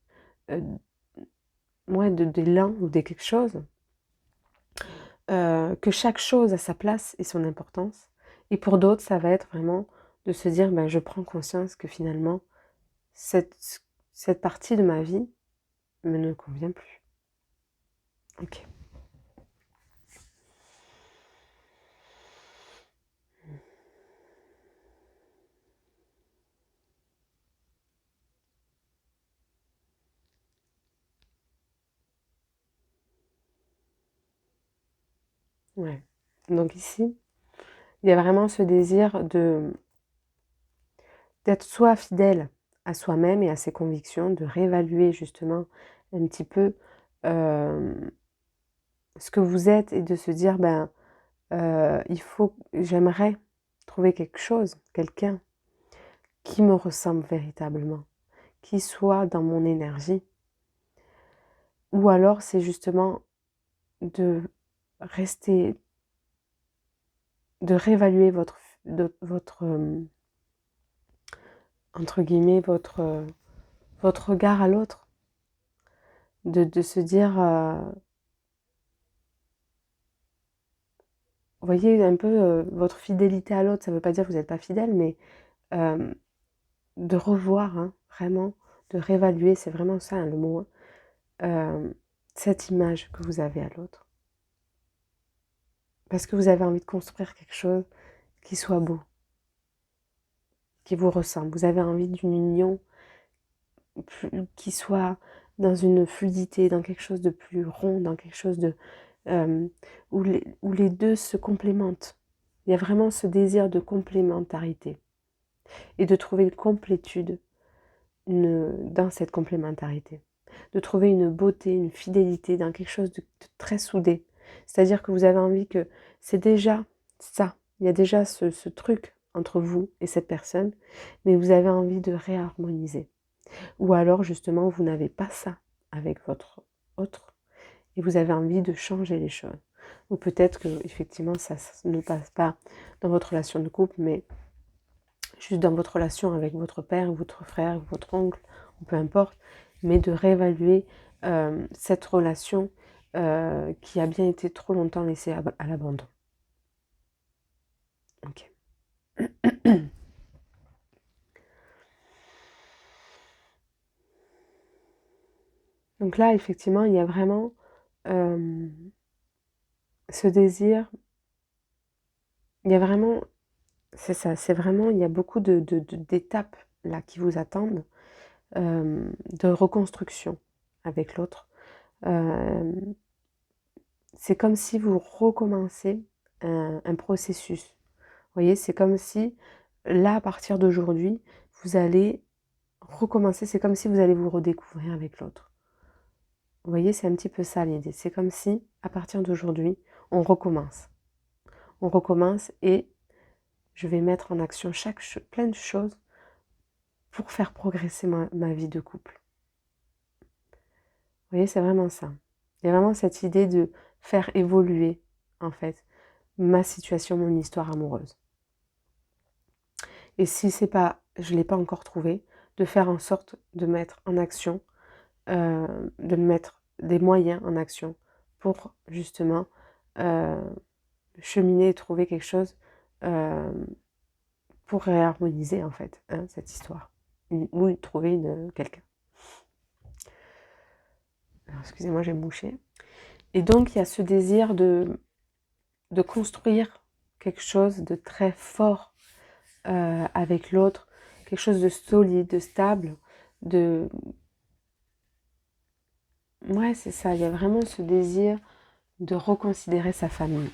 [SPEAKER 1] ou de quelque chose, que chaque chose a sa place et son importance. Et pour d'autres, ça va être vraiment de se dire, je prends conscience que finalement, cette partie de ma vie me ne convient plus. Ok. Ouais. Donc ici, il y a vraiment ce désir d'être soit fidèle à soi-même et à ses convictions, de réévaluer justement un petit peu ce que vous êtes et de se dire, j'aimerais trouver quelque chose, quelqu'un qui me ressemble véritablement, qui soit dans mon énergie. Ou alors c'est justement de rester, de réévaluer votre entre guillemets, votre regard à l'autre. De se dire, vous voyez un peu votre fidélité à l'autre, ça ne veut pas dire que vous n'êtes pas fidèle, mais de revoir, vraiment, de réévaluer, c'est vraiment ça le mot, cette image que vous avez à l'autre. Parce que vous avez envie de construire quelque chose qui soit beau, qui vous ressemble. Vous avez envie d'une union qui soit dans une fluidité, dans quelque chose de plus rond, dans quelque chose de où les deux se complémentent. Il y a vraiment ce désir de complémentarité et de trouver une complétude dans cette complémentarité. De trouver une beauté, une fidélité dans quelque chose de très soudé. C'est-à-dire que vous avez envie que c'est déjà ça. Il y a déjà ce truc entre vous et cette personne, mais vous avez envie de réharmoniser. Ou alors justement, vous n'avez pas ça avec votre autre et vous avez envie de changer les choses. Ou peut-être que effectivement ça ne passe pas dans votre relation de couple, mais juste dans votre relation avec votre père, votre frère, votre oncle, ou peu importe, mais de réévaluer cette relation qui a bien été trop longtemps laissée à l'abandon. Ok. Donc là, effectivement, il y a vraiment ce désir, il y a vraiment, c'est ça, c'est vraiment, il y a beaucoup d'étapes là qui vous attendent, de reconstruction avec l'autre. C'est comme si vous recommencez un processus. Vous voyez, c'est comme si, là, à partir d'aujourd'hui, vous allez recommencer, c'est comme si vous allez vous redécouvrir avec l'autre. Vous voyez, c'est un petit peu ça l'idée. C'est comme si, à partir d'aujourd'hui, on recommence. On recommence et je vais mettre en action plein de choses pour faire progresser ma vie de couple. Vous voyez, c'est vraiment ça. Il y a vraiment cette idée de faire évoluer, en fait, ma situation, mon histoire amoureuse. Et si c'est pas, je ne l'ai pas encore trouvé, de faire en sorte de mettre en action de mettre des moyens en action pour justement cheminer et trouver quelque chose pour réharmoniser en fait hein, cette histoire. Ou trouver quelqu'un. Excusez-moi, j'ai mouché. Et donc il y a ce désir de construire quelque chose de très fort avec l'autre, quelque chose de solide, de stable, de... Ouais, c'est ça, il y a vraiment ce désir de reconsidérer sa famille.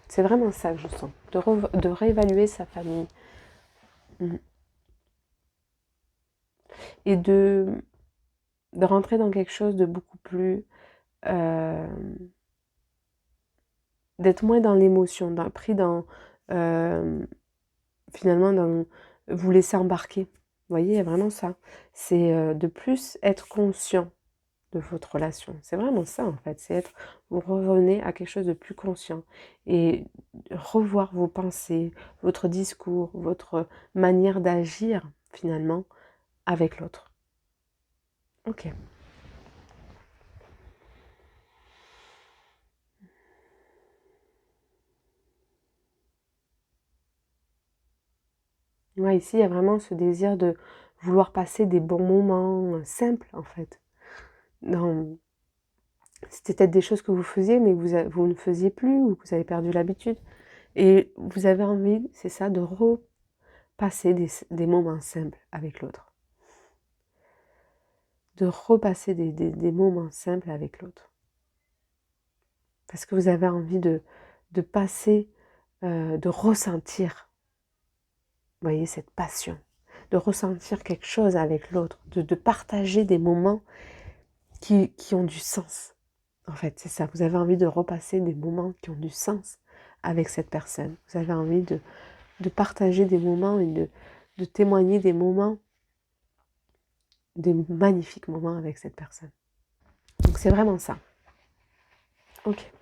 [SPEAKER 1] C'est vraiment ça que je sens, de réévaluer sa famille. Et de rentrer dans quelque chose de beaucoup plus... d'être moins dans l'émotion, pris dans... finalement, dans vous laisser embarquer. Vous voyez, il y a vraiment ça. C'est de plus être conscient de votre relation. C'est vraiment ça, en fait. C'est être... Vous revenez à quelque chose de plus conscient. Et revoir vos pensées, votre discours, votre manière d'agir, finalement, avec l'autre. Ok. Ouais, ici, il y a vraiment ce désir de vouloir passer des bons moments simples, en fait. C'était peut-être des choses que vous faisiez, mais que vous ne faisiez plus, ou que vous avez perdu l'habitude. Et vous avez envie, c'est ça, de repasser des moments simples avec l'autre. De repasser des moments simples avec l'autre. Parce que vous avez envie de passer, de ressentir, vous voyez, cette passion. De ressentir quelque chose avec l'autre. De partager des moments qui ont du sens. En fait, c'est ça. Vous avez envie de repasser des moments qui ont du sens avec cette personne. Vous avez envie de partager des moments et de témoigner des moments, des magnifiques moments avec cette personne. Donc c'est vraiment ça. Ok.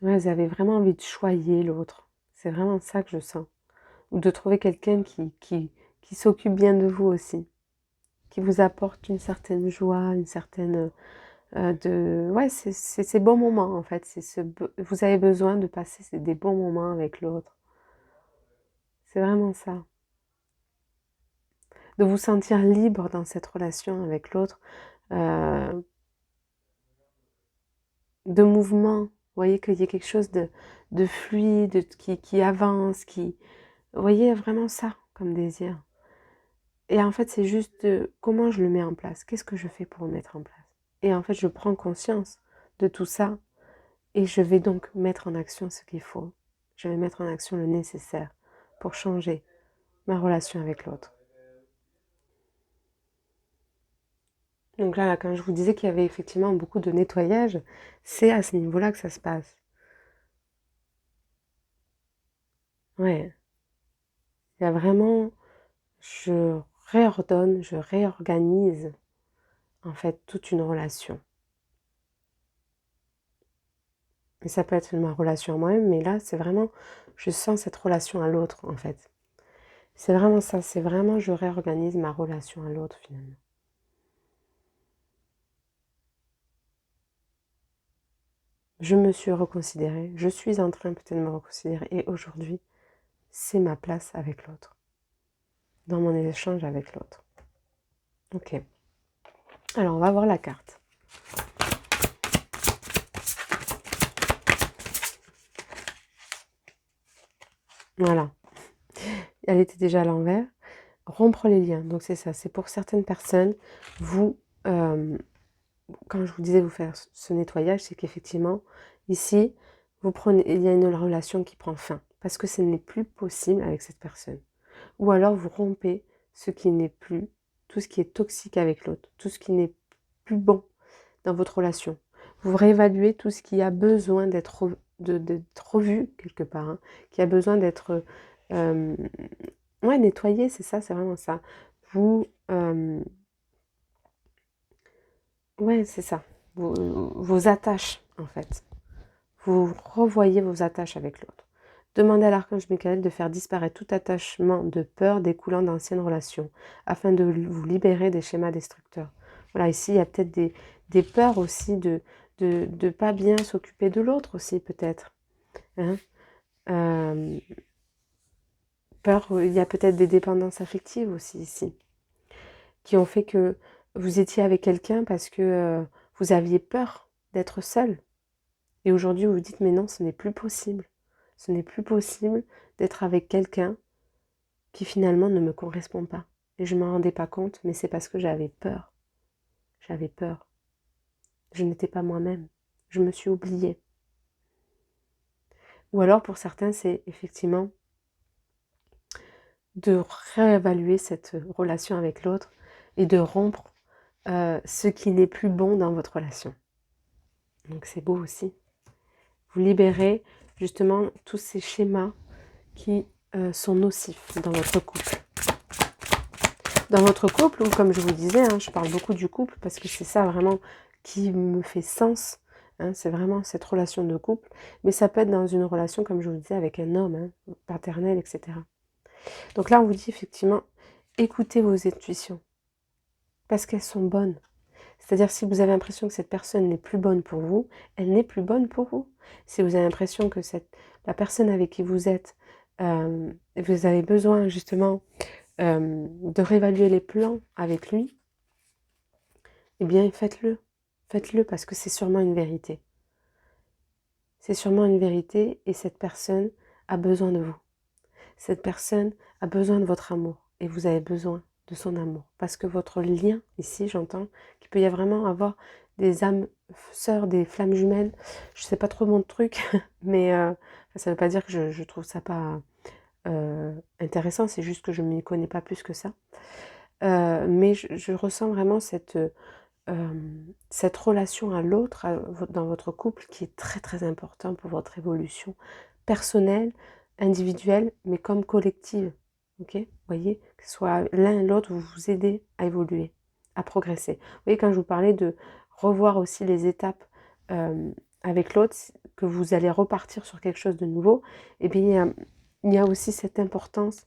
[SPEAKER 1] Ouais, vous avez vraiment envie de choyer l'autre. C'est vraiment ça que je sens. Ou de trouver quelqu'un qui s'occupe bien de vous aussi. Qui vous apporte une certaine joie, une certaine... Ouais, c'est ces bons moments en fait. Vous avez besoin de passer des bons moments avec l'autre. C'est vraiment ça. De vous sentir libre dans cette relation avec l'autre. Euh, de mouvement. Vous voyez qu'il y a quelque chose de fluide, qui avance, Vous voyez, vraiment ça comme désir. Et en fait, c'est juste comment je le mets en place. Qu'est-ce que je fais pour le mettre en place? Et en fait, je prends conscience de tout ça et je vais donc mettre en action ce qu'il faut. Je vais mettre en action le nécessaire pour changer ma relation avec l'autre. Donc là, quand je vous disais qu'il y avait effectivement beaucoup de nettoyage, c'est à ce niveau-là que ça se passe. Ouais. Il y a vraiment, je réordonne, je réorganise en fait toute une relation. Et ça peut être ma relation à moi-même, mais là, c'est vraiment, je sens cette relation à l'autre en fait. C'est vraiment ça, c'est vraiment, je réorganise ma relation à l'autre finalement. Je me suis reconsidérée, je suis en train peut-être de me reconsidérer, et aujourd'hui, c'est ma place avec l'autre, dans mon échange avec l'autre. Ok. Alors, on va voir la carte. Voilà. Elle était déjà à l'envers. Rompre les liens. Donc, c'est ça. C'est pour certaines personnes, vous, quand je vous disais vous faire ce nettoyage, c'est qu'effectivement, ici, il y a une relation qui prend fin. Parce que ce n'est plus possible avec cette personne. Ou alors, vous rompez ce qui n'est plus, tout ce qui est toxique avec l'autre, tout ce qui n'est plus bon dans votre relation. Vous réévaluez tout ce qui a besoin d'être revu quelque part, hein, qui a besoin d'être ouais, nettoyé, c'est ça, c'est vraiment ça. Vous, ouais, c'est ça. Vos attaches, en fait. Vous revoyez vos attaches avec l'autre. Demandez à l'archange Michael de faire disparaître tout attachement de peur découlant d'anciennes relations, afin de vous libérer des schémas destructeurs. Voilà, ici, il y a peut-être des peurs aussi de pas bien s'occuper de l'autre aussi, peut-être. Hein. Peur, il y a peut-être des dépendances affectives aussi ici, qui ont fait que vous étiez avec quelqu'un parce que vous aviez peur d'être seul. Et aujourd'hui, vous vous dites, mais non, ce n'est plus possible. Ce n'est plus possible d'être avec quelqu'un qui finalement ne me correspond pas. Et je ne m'en rendais pas compte, mais c'est parce que j'avais peur. J'avais peur. Je n'étais pas moi-même. Je me suis oubliée. Ou alors, pour certains, c'est effectivement de réévaluer cette relation avec l'autre et de rompre ce qui n'est plus bon dans votre relation. Donc c'est beau aussi. Vous libérez justement tous ces schémas qui sont nocifs dans votre couple. Dans votre couple, ou comme je vous disais, hein, je parle beaucoup du couple parce que c'est ça vraiment qui me fait sens. Hein, c'est vraiment cette relation de couple. Mais ça peut être dans une relation, comme je vous disais, avec un homme, hein, paternel, etc. Donc là, on vous dit effectivement, écoutez vos intuitions. Parce qu'elles sont bonnes. C'est-à-dire si vous avez l'impression que cette personne n'est plus bonne pour vous, elle n'est plus bonne pour vous. Si vous avez l'impression que la personne avec qui vous êtes, vous avez besoin justement de réévaluer les plans avec lui, eh bien faites-le. Faites-le parce que c'est sûrement une vérité. C'est sûrement une vérité et cette personne a besoin de vous. Cette personne a besoin de votre amour et vous avez besoin de son amour. Parce que votre lien, ici j'entends qu'il peut y vraiment avoir des âmes sœurs, des flammes jumelles. Je ne sais pas trop mon truc, mais ça ne veut pas dire que je trouve ça pas intéressant, c'est juste que je ne m'y connais pas plus que ça. Mais je ressens vraiment cette relation à l'autre dans votre couple qui est très très important pour votre évolution personnelle, individuelle, mais comme collective. Ok, vous voyez, que ce soit l'un et l'autre, vous vous aidez à évoluer, à progresser. Vous voyez, quand je vous parlais de revoir aussi les étapes avec l'autre, que vous allez repartir sur quelque chose de nouveau, et bien il y a aussi cette importance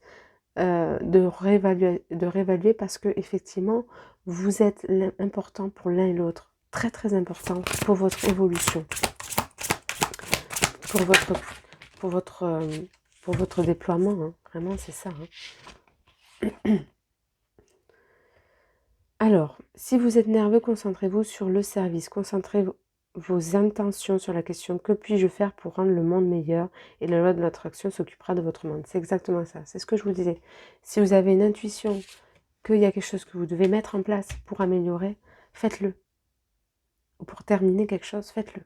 [SPEAKER 1] de réévaluer parce que effectivement vous êtes important pour l'un et l'autre, très très important pour votre évolution, pour votre pour votre pour votre déploiement, hein. Vraiment c'est ça. Hein. Alors, si vous êtes nerveux, concentrez-vous sur le service, concentrez vos intentions sur la question que puis-je faire pour rendre le monde meilleur et la loi de l'attraction s'occupera de votre monde. C'est exactement ça, c'est ce que je vous disais. Si vous avez une intuition qu'il y a quelque chose que vous devez mettre en place pour améliorer, faites-le. Ou pour terminer quelque chose, faites-le.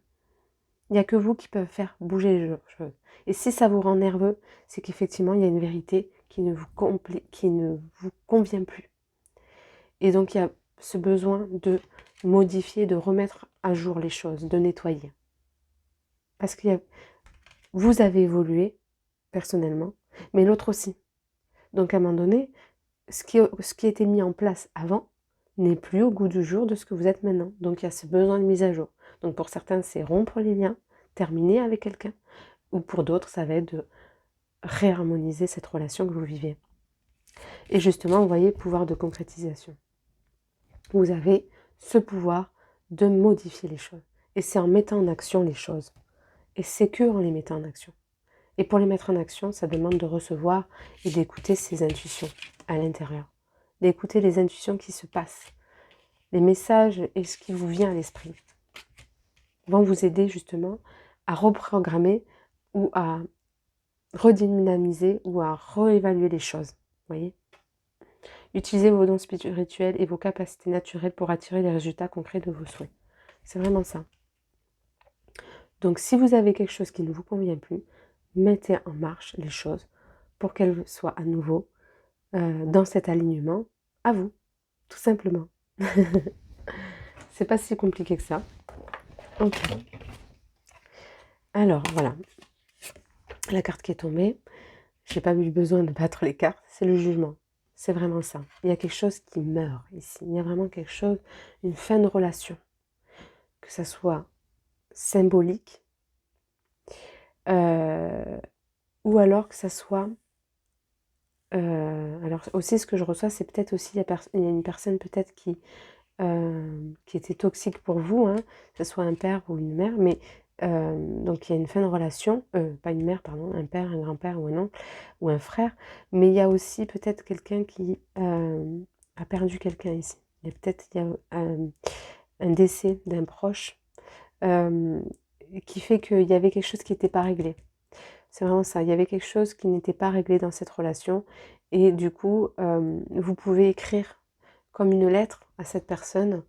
[SPEAKER 1] Il n'y a que vous qui peuvent faire bouger les choses. Et si ça vous rend nerveux, c'est qu'effectivement, il y a une vérité qui ne vous convient plus. Et donc, il y a ce besoin de modifier, de remettre à jour les choses, de nettoyer. Parce que vous avez évolué, personnellement, mais l'autre aussi. Donc, à un moment donné, ce qui était mis en place avant n'est plus au goût du jour de ce que vous êtes maintenant. Donc, il y a ce besoin de mise à jour. Donc, pour certains, c'est rompre les liens, terminer avec quelqu'un. Ou pour d'autres, ça va être de réharmoniser cette relation que vous vivez. Et justement, vous voyez, pouvoir de concrétisation. Vous avez ce pouvoir de modifier les choses. Et c'est en mettant en action les choses. Et c'est que en les mettant en action. Et pour les mettre en action, ça demande de recevoir et d'écouter ses intuitions à l'intérieur. D'écouter les intuitions qui se passent. Les messages et ce qui vous vient à l'esprit vont vous aider justement à reprogrammer ou à redynamiser ou à réévaluer les choses. Vous voyez ? Utilisez vos dons spirituels et vos capacités naturelles pour attirer les résultats concrets de vos souhaits. C'est vraiment ça. Donc si vous avez quelque chose qui ne vous convient plus, mettez en marche les choses pour qu'elles soient à nouveau dans cet alignement à vous, tout simplement. C'est pas si compliqué que ça. Ok. Alors voilà, la carte qui est tombée, j'ai pas eu besoin de battre les cartes, c'est le jugement. C'est vraiment ça. Il y a quelque chose qui meurt ici. Il y a vraiment quelque chose, une fin de relation. Que ça soit symbolique ou alors que ça soit... alors aussi, ce que je reçois, c'est peut-être aussi, il y a une personne peut-être qui était toxique pour vous, hein, que ce soit un père ou une mère, mais donc il y a une fin de relation, pas une mère, pardon, un père, un grand-père ou un oncle ou un frère, mais il y a aussi peut-être quelqu'un qui a perdu quelqu'un ici. Il y a un décès d'un proche euh, qui fait qu'il y avait quelque chose qui n'était pas réglé. C'est vraiment ça, il y avait quelque chose qui n'était pas réglé dans cette relation et du coup, vous pouvez écrire comme une lettre à cette personne,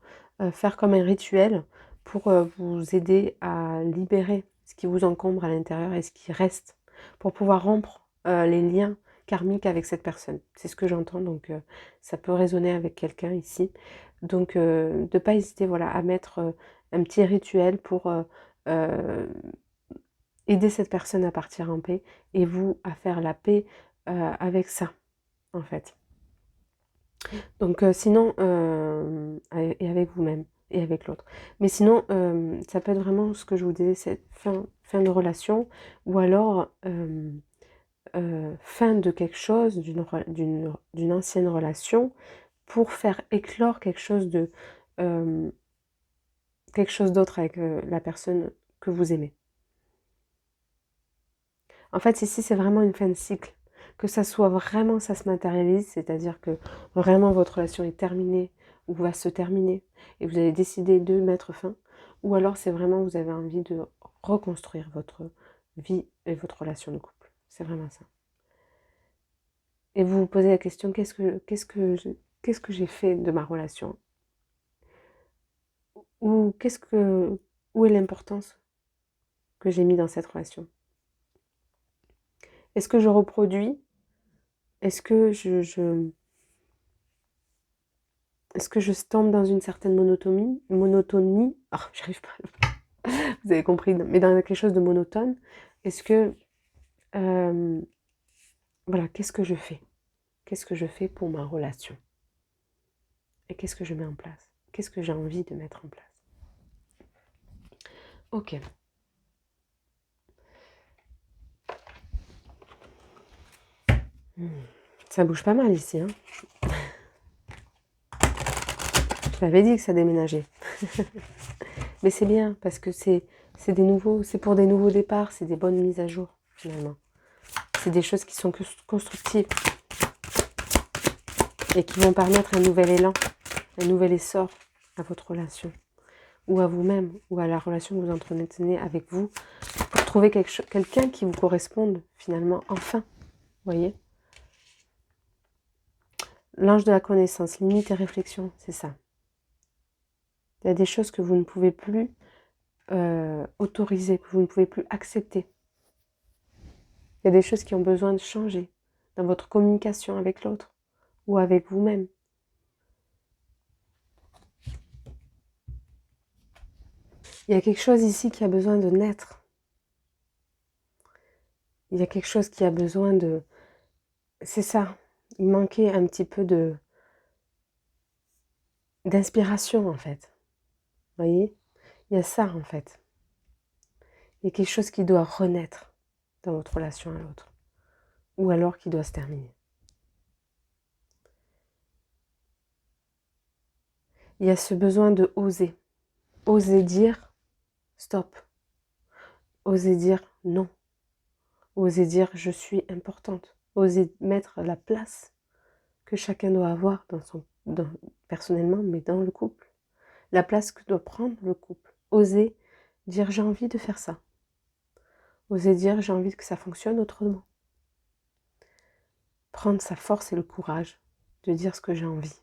[SPEAKER 1] faire comme un rituel pour vous aider à libérer ce qui vous encombre à l'intérieur et ce qui reste, pour pouvoir rompre les liens karmiques avec cette personne. C'est ce que j'entends, donc ça peut résonner avec quelqu'un ici. Donc de ne pas hésiter voilà, à mettre un petit rituel pour euh, aider cette personne à partir en paix et vous à faire la paix avec ça, en fait. Donc sinon, et avec vous-même et avec l'autre. Mais sinon, ça peut être vraiment ce que je vous disais, c'est fin de relation ou alors fin de quelque chose, d'une ancienne relation pour faire éclore euh, quelque chose d'autre avec la personne que vous aimez. En fait, ici, c'est vraiment une fin de cycle. Que ça soit vraiment, ça se matérialise, c'est-à-dire que vraiment votre relation est terminée ou va se terminer et vous avez décidé de mettre fin, ou alors c'est vraiment vous avez envie de reconstruire votre vie et votre relation de couple. C'est vraiment ça. Et vous vous posez la question, qu'est-ce que j'ai fait de ma relation? Ou où est l'importance que j'ai mis dans cette relation? Est-ce que je reproduis? Est-ce que est-ce que je tombe dans une certaine monotonie? Oh, j'arrive pas. Vous avez compris, mais dans quelque chose de monotone. Est-ce que, euh, voilà, qu'est-ce que je fais? Qu'est-ce que je fais pour ma relation? Et qu'est-ce que je mets en place? Qu'est-ce que j'ai envie de mettre en place? Ok. Ça bouge pas mal ici, hein? Je l'avais dit que ça déménageait. Mais c'est bien, parce que c'est pour des nouveaux départs, c'est des bonnes mises à jour, finalement. C'est des choses qui sont constructives et qui vont permettre un nouvel élan, un nouvel essor à votre relation, ou à vous-même, ou à la relation que vous entretenez avec vous, pour trouver quelqu'un qui vous corresponde, finalement, enfin. Vous voyez? L'ange de la connaissance, limite et réflexion, c'est ça. Il y a des choses que vous ne pouvez plus autoriser, que vous ne pouvez plus accepter. Il y a des choses qui ont besoin de changer dans votre communication avec l'autre ou avec vous-même. Il y a quelque chose ici qui a besoin de naître. Il y a quelque chose qui a besoin de... C'est ça. Il manquait un petit peu d'inspiration, en fait. Vous voyez? Il y a ça, en fait. Il y a quelque chose qui doit renaître dans votre relation à l'autre. Ou alors qui doit se terminer. Il y a ce besoin de oser. Oser dire stop. Oser dire non. Oser dire je suis importante. Oser mettre la place que chacun doit avoir personnellement, mais dans le couple. La place que doit prendre le couple. Oser dire j'ai envie de faire ça. Oser dire j'ai envie que ça fonctionne autrement. Prendre sa force et le courage de dire ce que j'ai envie.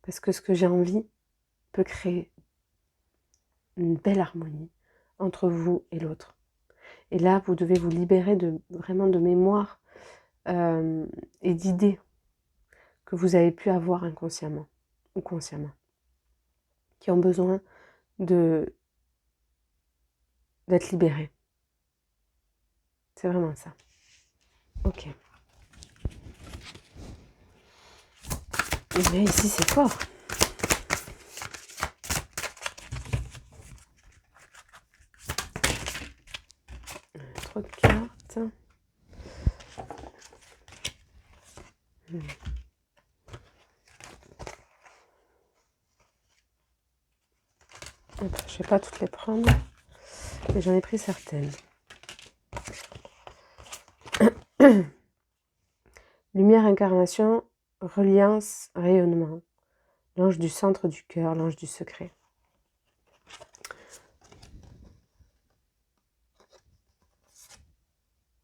[SPEAKER 1] Parce que ce que j'ai envie peut créer une belle harmonie entre vous et l'autre. Et là, vous devez vous libérer vraiment de mémoire et d'idées que vous avez pu avoir inconsciemment ou consciemment, qui ont besoin d'être libérées. C'est vraiment ça. Ok. Mais ici, c'est fort. Trop de cartes. Je ne vais pas toutes les prendre, mais j'en ai pris certaines. Lumière, incarnation, reliance, rayonnement. L'ange du centre du cœur, l'ange du secret.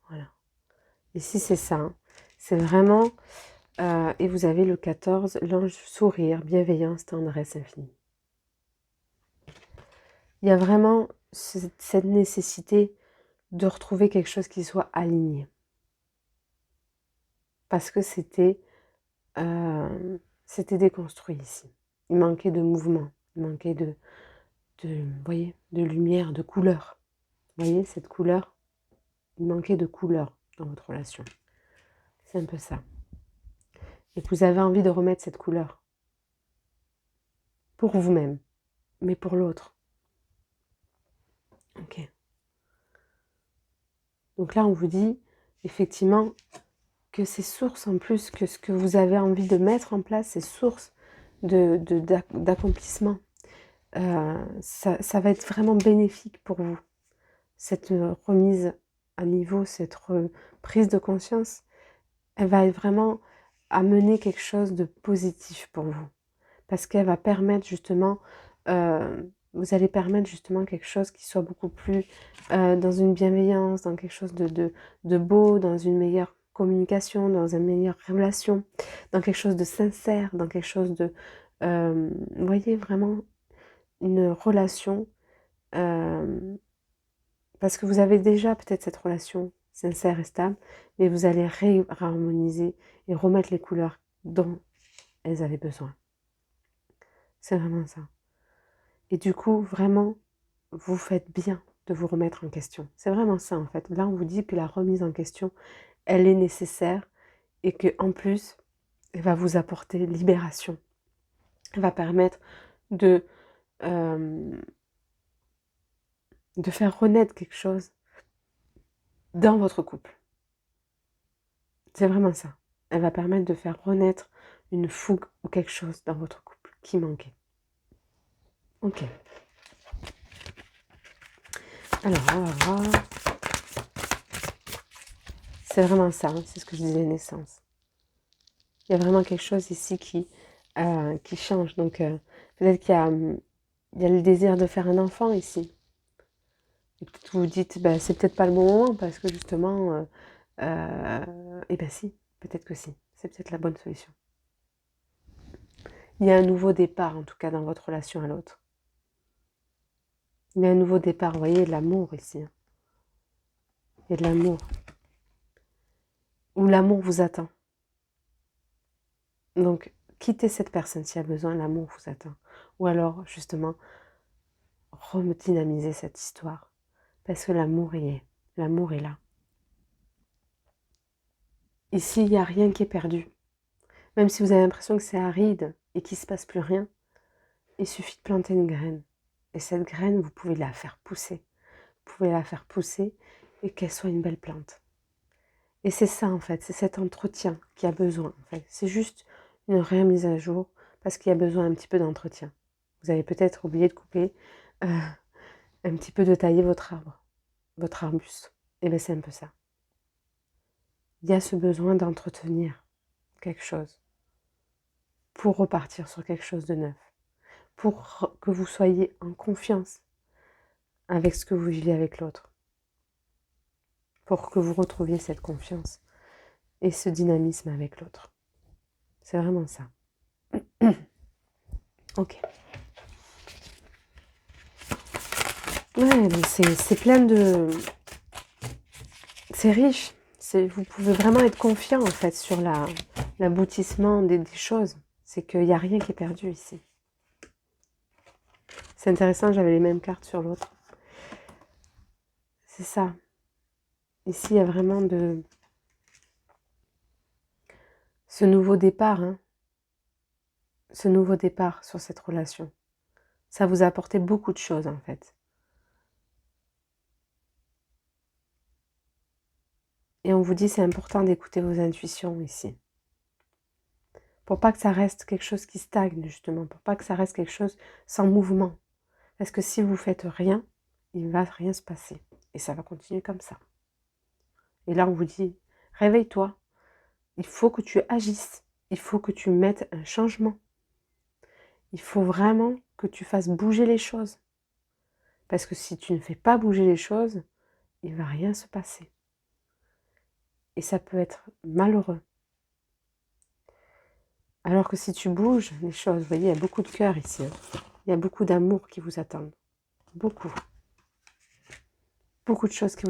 [SPEAKER 1] Voilà. Ici, c'est ça. Hein. C'est vraiment... et vous avez le 14, l'ange sourire, bienveillance, tendresse infinie. Il y a vraiment cette nécessité de retrouver quelque chose qui soit aligné. Parce que c'était déconstruit ici. Il manquait de mouvement, il manquait de vous voyez, de lumière, de couleur. Vous voyez, cette couleur, il manquait de couleur dans votre relation. C'est un peu ça. Et que vous avez envie de remettre cette couleur. Pour vous-même, mais pour l'autre. Ok. Donc là, on vous dit, effectivement, que ces sources, en plus, que ce que vous avez envie de mettre en place, ces sources d'accomplissement, ça va être vraiment bénéfique pour vous. Cette remise à niveau, cette prise de conscience, elle va être vraiment amener quelque chose de positif pour vous. Parce qu'elle va permettre justement, vous allez permettre justement quelque chose qui soit beaucoup plus dans une bienveillance, dans quelque chose de beau, dans une meilleure communication, dans une meilleure relation, dans quelque chose de sincère, dans quelque chose de... vous voyez, vraiment une relation... parce que vous avez déjà peut-être cette relation sincère et stable, mais vous allez réharmoniser et remettre les couleurs dont elles avaient besoin. C'est vraiment ça. Et du coup, vraiment, vous faites bien de vous remettre en question. C'est vraiment ça, en fait. Là, on vous dit que la remise en question, elle est nécessaire et qu'en plus, elle va vous apporter libération. Elle va permettre de faire renaître quelque chose dans votre couple. C'est vraiment ça. Elle va permettre de faire renaître une fougue ou quelque chose dans votre couple qui manquait. Ok. Alors, on va voir. C'est vraiment ça, hein, c'est ce que je disais, naissance. Il y a vraiment quelque chose ici qui change. Donc, peut-être qu'il y a le désir de faire un enfant ici. Et peut-être vous vous dites, bah, c'est peut-être pas le bon moment parce que justement, eh ben si, peut-être que si. C'est peut-être la bonne solution. Il y a un nouveau départ, en tout cas, dans votre relation à l'autre. Il y a un nouveau départ, vous voyez, de l'amour ici. Hein. Il y a de l'amour. Où l'amour vous attend. Donc, quittez cette personne s'il y a besoin, l'amour vous attend. Ou alors, justement, redynamiser cette histoire. Parce que l'amour y est. L'amour est là. Ici, il n'y a rien qui est perdu. Même si vous avez l'impression que c'est aride et qu'il ne se passe plus rien, il suffit de planter une graine. Et cette graine, vous pouvez la faire pousser. Vous pouvez la faire pousser et qu'elle soit une belle plante. Et c'est ça, en fait. C'est cet entretien qui a besoin, en fait. C'est juste une remise à jour parce qu'il y a besoin un petit peu d'entretien. Vous avez peut-être oublié de couper, un petit peu de tailler votre arbre, votre arbuste. Et bien, c'est un peu ça. Il y a ce besoin d'entretenir quelque chose pour repartir sur quelque chose de neuf, pour que vous soyez en confiance avec ce que vous vivez avec l'autre, pour que vous retrouviez cette confiance et ce dynamisme avec l'autre. C'est vraiment ça. Ok. Ouais, c'est plein de... C'est riche. Vous pouvez vraiment être confiant, en fait, sur l'aboutissement des choses. C'est qu'il n'y a rien qui est perdu ici. C'est intéressant, j'avais les mêmes cartes sur l'autre. C'est ça. Ici, il y a vraiment ce nouveau départ, hein. Ce nouveau départ sur cette relation. Ça vous a apporté beaucoup de choses, en fait. Et on vous dit, c'est important d'écouter vos intuitions ici. pour pas que ça reste quelque chose qui stagne justement, pour pas que ça reste quelque chose sans mouvement. Parce que si vous faites rien, il ne va rien se passer. Et ça va continuer comme ça. Et là, on vous dit, réveille-toi. Il faut que tu agisses. Il faut que tu mettes un changement. Il faut vraiment que tu fasses bouger les choses. Parce que si tu ne fais pas bouger les choses, il ne va rien se passer. Et ça peut être malheureux. Alors que si tu bouges les choses, vous voyez, il y a beaucoup de cœur ici. Il y a beaucoup d'amour qui vous attendent. Beaucoup. Beaucoup de choses qui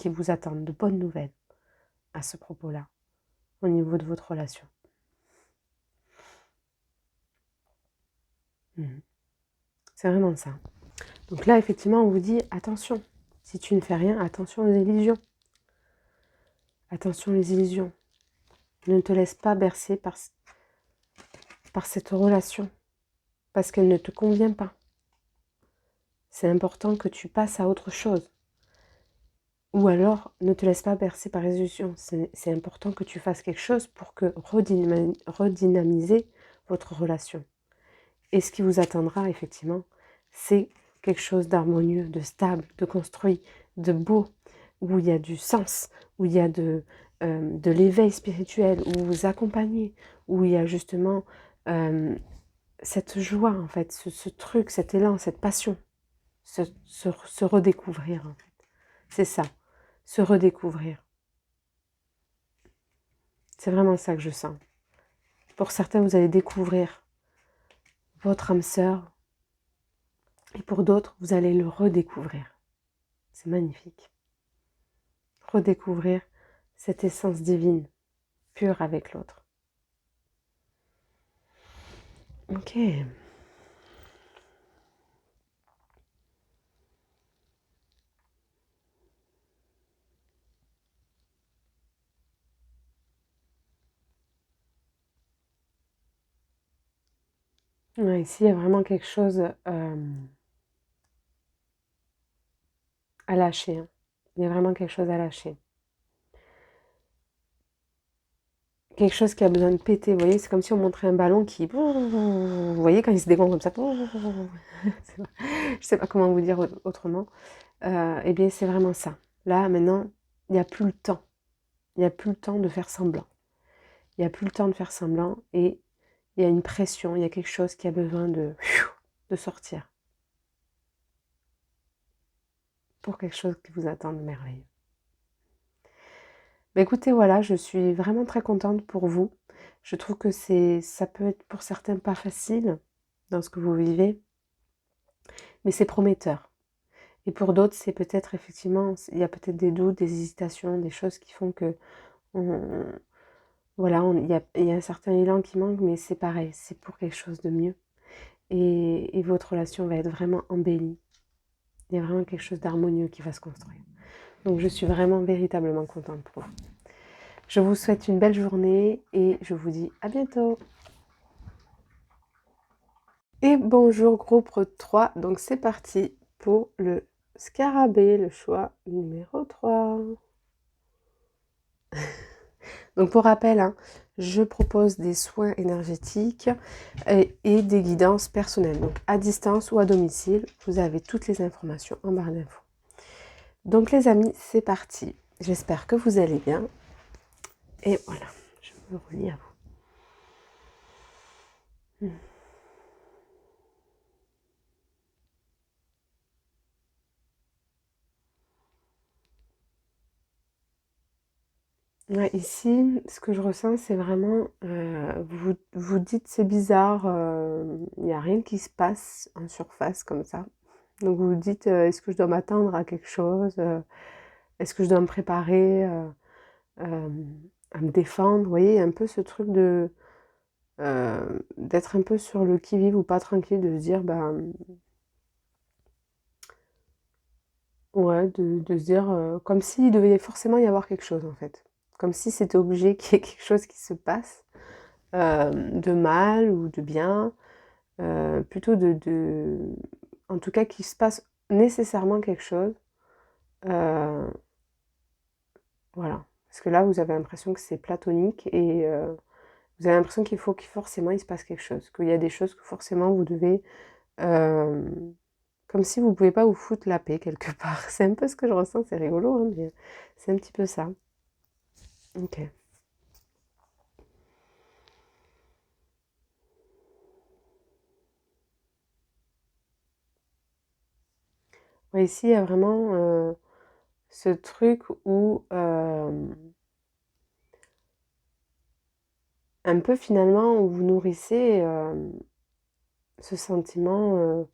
[SPEAKER 1] vous attendent, de bonnes nouvelles à ce propos-là, au niveau de votre relation. C'est vraiment ça. Donc là, effectivement, on vous dit, attention, si tu ne fais rien, attention aux illusions. Attention aux illusions. Ne te laisse pas bercer par cette relation, parce qu'elle ne te convient pas. C'est important que tu passes à autre chose. Ou alors, ne te laisse pas bercer par les illusions. C'est important que tu fasses quelque chose pour que redynamiser votre relation. Et ce qui vous attendra, effectivement, c'est quelque chose d'harmonieux, de stable, de construit, de beau, où il y a du sens, où il y a de l'éveil spirituel, où vous vous accompagnez, où il y a justement cette joie, en fait, ce truc, cet élan, cette passion, se redécouvrir, en fait. C'est ça, se redécouvrir. C'est vraiment ça que je sens. Pour certains, vous allez découvrir votre âme sœur, et pour d'autres, vous allez le redécouvrir. C'est magnifique. Redécouvrir cette essence divine, pure avec l'autre. Ok. Ouais, ici, il y a vraiment quelque chose à lâcher. Hein. Il y a vraiment quelque chose à lâcher. Quelque chose qui a besoin de péter. Vous voyez, c'est comme si on montrait un ballon qui... Vous voyez, quand il se dégonfle comme ça... Je sais pas comment vous dire autrement. Eh bien, c'est vraiment ça. Là, maintenant, il n'y a plus le temps. Il n'y a plus le temps de faire semblant. Il n'y a plus le temps de faire semblant et il y a une pression, il y a quelque chose qui a besoin de sortir. Pour quelque chose qui vous attend de merveilleux. Bah écoutez, voilà, je suis vraiment très contente pour vous. Je trouve que ça peut être pour certains pas facile dans ce que vous vivez, mais c'est prometteur. Et pour d'autres, c'est peut-être effectivement, il y a peut-être des doutes, des hésitations, des choses qui font que voilà, il y a un certain élan qui manque, mais c'est pareil, c'est pour quelque chose de mieux. Et votre relation va être vraiment embellie. Il y a vraiment quelque chose d'harmonieux qui va se construire. Donc je suis vraiment véritablement contente pour vous. Je vous souhaite une belle journée et je vous dis à bientôt. Et bonjour groupe 3, donc c'est parti pour le scarabée, le choix numéro 3. Donc pour rappel, hein, je propose des soins énergétiques et des guidances personnelles. Donc à distance ou à domicile, vous avez toutes les informations en barre d'infos. Donc les amis, c'est parti. J'espère que vous allez bien. Et voilà, je me relie à vous. Ouais, ici, ce que je ressens, c'est vraiment, vous dites c'est bizarre, il n'y a rien qui se passe en surface comme ça. Donc vous vous dites, est-ce que je dois m'attendre à quelque chose? Est-ce que je dois me préparer à me défendre? Vous voyez, un peu ce truc de d'être un peu sur le qui-vive ou pas tranquille, de se dire, ben, ouais, de se dire, comme s'il devait forcément y avoir quelque chose en fait. Comme si c'était obligé qu'il y ait quelque chose qui se passe. De mal ou de bien, plutôt en tout cas qu'il se passe nécessairement quelque chose. Voilà. Parce que là, vous avez l'impression que c'est platonique et Vous avez l'impression qu'il faut que forcément il se passe quelque chose, qu'il y a des choses que forcément vous devez... comme si vous ne pouvez pas vous foutre la paix quelque part. C'est un peu ce que je ressens, c'est rigolo, hein, mais c'est un petit peu ça. Ok. Ouais, ici, il y a vraiment ce truc où un peu finalement, où vous nourrissez ce sentiment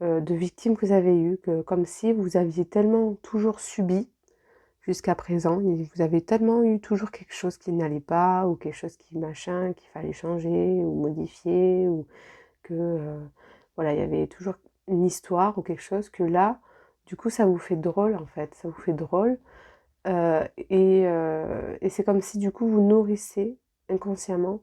[SPEAKER 1] de victime que vous avez eu, que, comme si vous aviez tellement toujours subi jusqu'à présent, vous avez tellement eu toujours quelque chose qui n'allait pas, ou quelque chose qui machin, qu'il fallait changer, ou modifier, ou que voilà, il y avait toujours une histoire ou quelque chose que là, du coup, ça vous fait drôle en fait, ça vous fait drôle. Et c'est comme si du coup vous nourrissez inconsciemment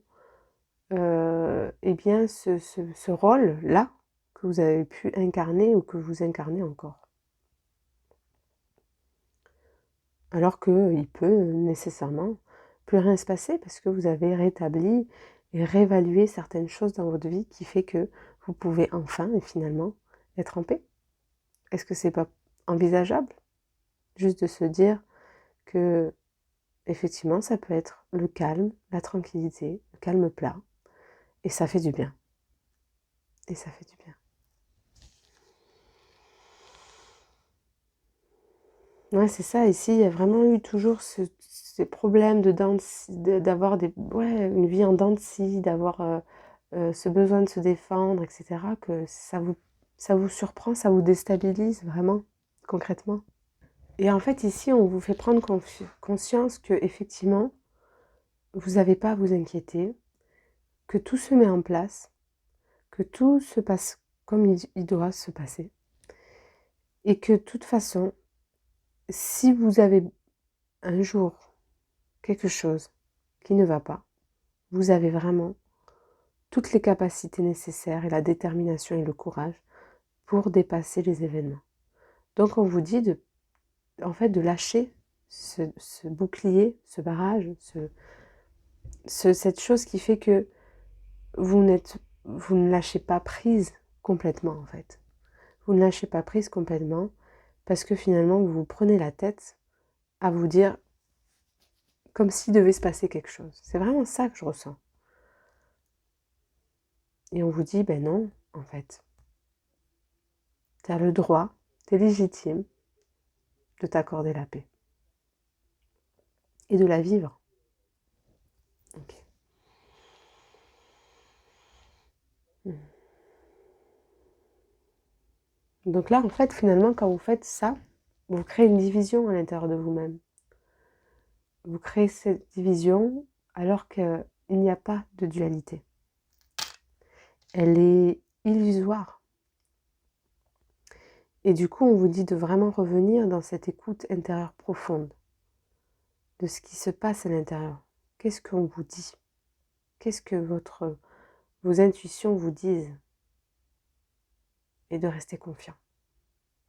[SPEAKER 1] eh bien ce rôle-là que vous avez pu incarner ou que vous incarnez encore. Alors qu'il peut nécessairement plus rien se passer parce que vous avez rétabli et réévalué certaines choses dans votre vie qui fait que vous pouvez enfin et finalement être en paix. Est-ce que c'est pas envisageable? Juste de se dire que effectivement ça peut être le calme, la tranquillité, le calme plat, et ça fait du bien. Et ça fait du bien. Ouais, c'est ça. Ici, il y a vraiment eu toujours ces problèmes de dents de d'avoir ouais, une vie en dents de scie, d'avoir ce besoin de se défendre, etc., que ça vous surprend, ça vous déstabilise vraiment, concrètement. Et en fait, ici, on vous fait prendre conscience que, effectivement, vous n'avez pas à vous inquiéter, que tout se met en place, que tout se passe comme il doit se passer. Et que, de toute façon, si vous avez un jour quelque chose qui ne va pas, vous avez vraiment toutes les capacités nécessaires et la détermination et le courage pour dépasser les événements. Donc on vous dit en fait, de lâcher ce bouclier, ce barrage, cette chose qui fait que vous ne lâchez pas prise complètement en fait. Vous ne lâchez pas prise complètement parce que finalement vous vous prenez la tête à vous dire comme s'il devait se passer quelque chose. C'est vraiment ça que je ressens. Et on vous dit, ben non, en fait. Tu as le droit, tu es légitime de t'accorder la paix. Et de la vivre. Ok. Donc là, en fait, finalement, quand vous faites ça, vous créez une division à l'intérieur de vous-même. Vous créez cette division alors qu'il n'y a pas de dualité. Elle est illusoire. Et du coup, on vous dit de vraiment revenir dans cette écoute intérieure profonde de ce qui se passe à l'intérieur. Qu'est-ce qu'on vous dit? Qu'est-ce que vos intuitions vous disent? Et de rester confiant.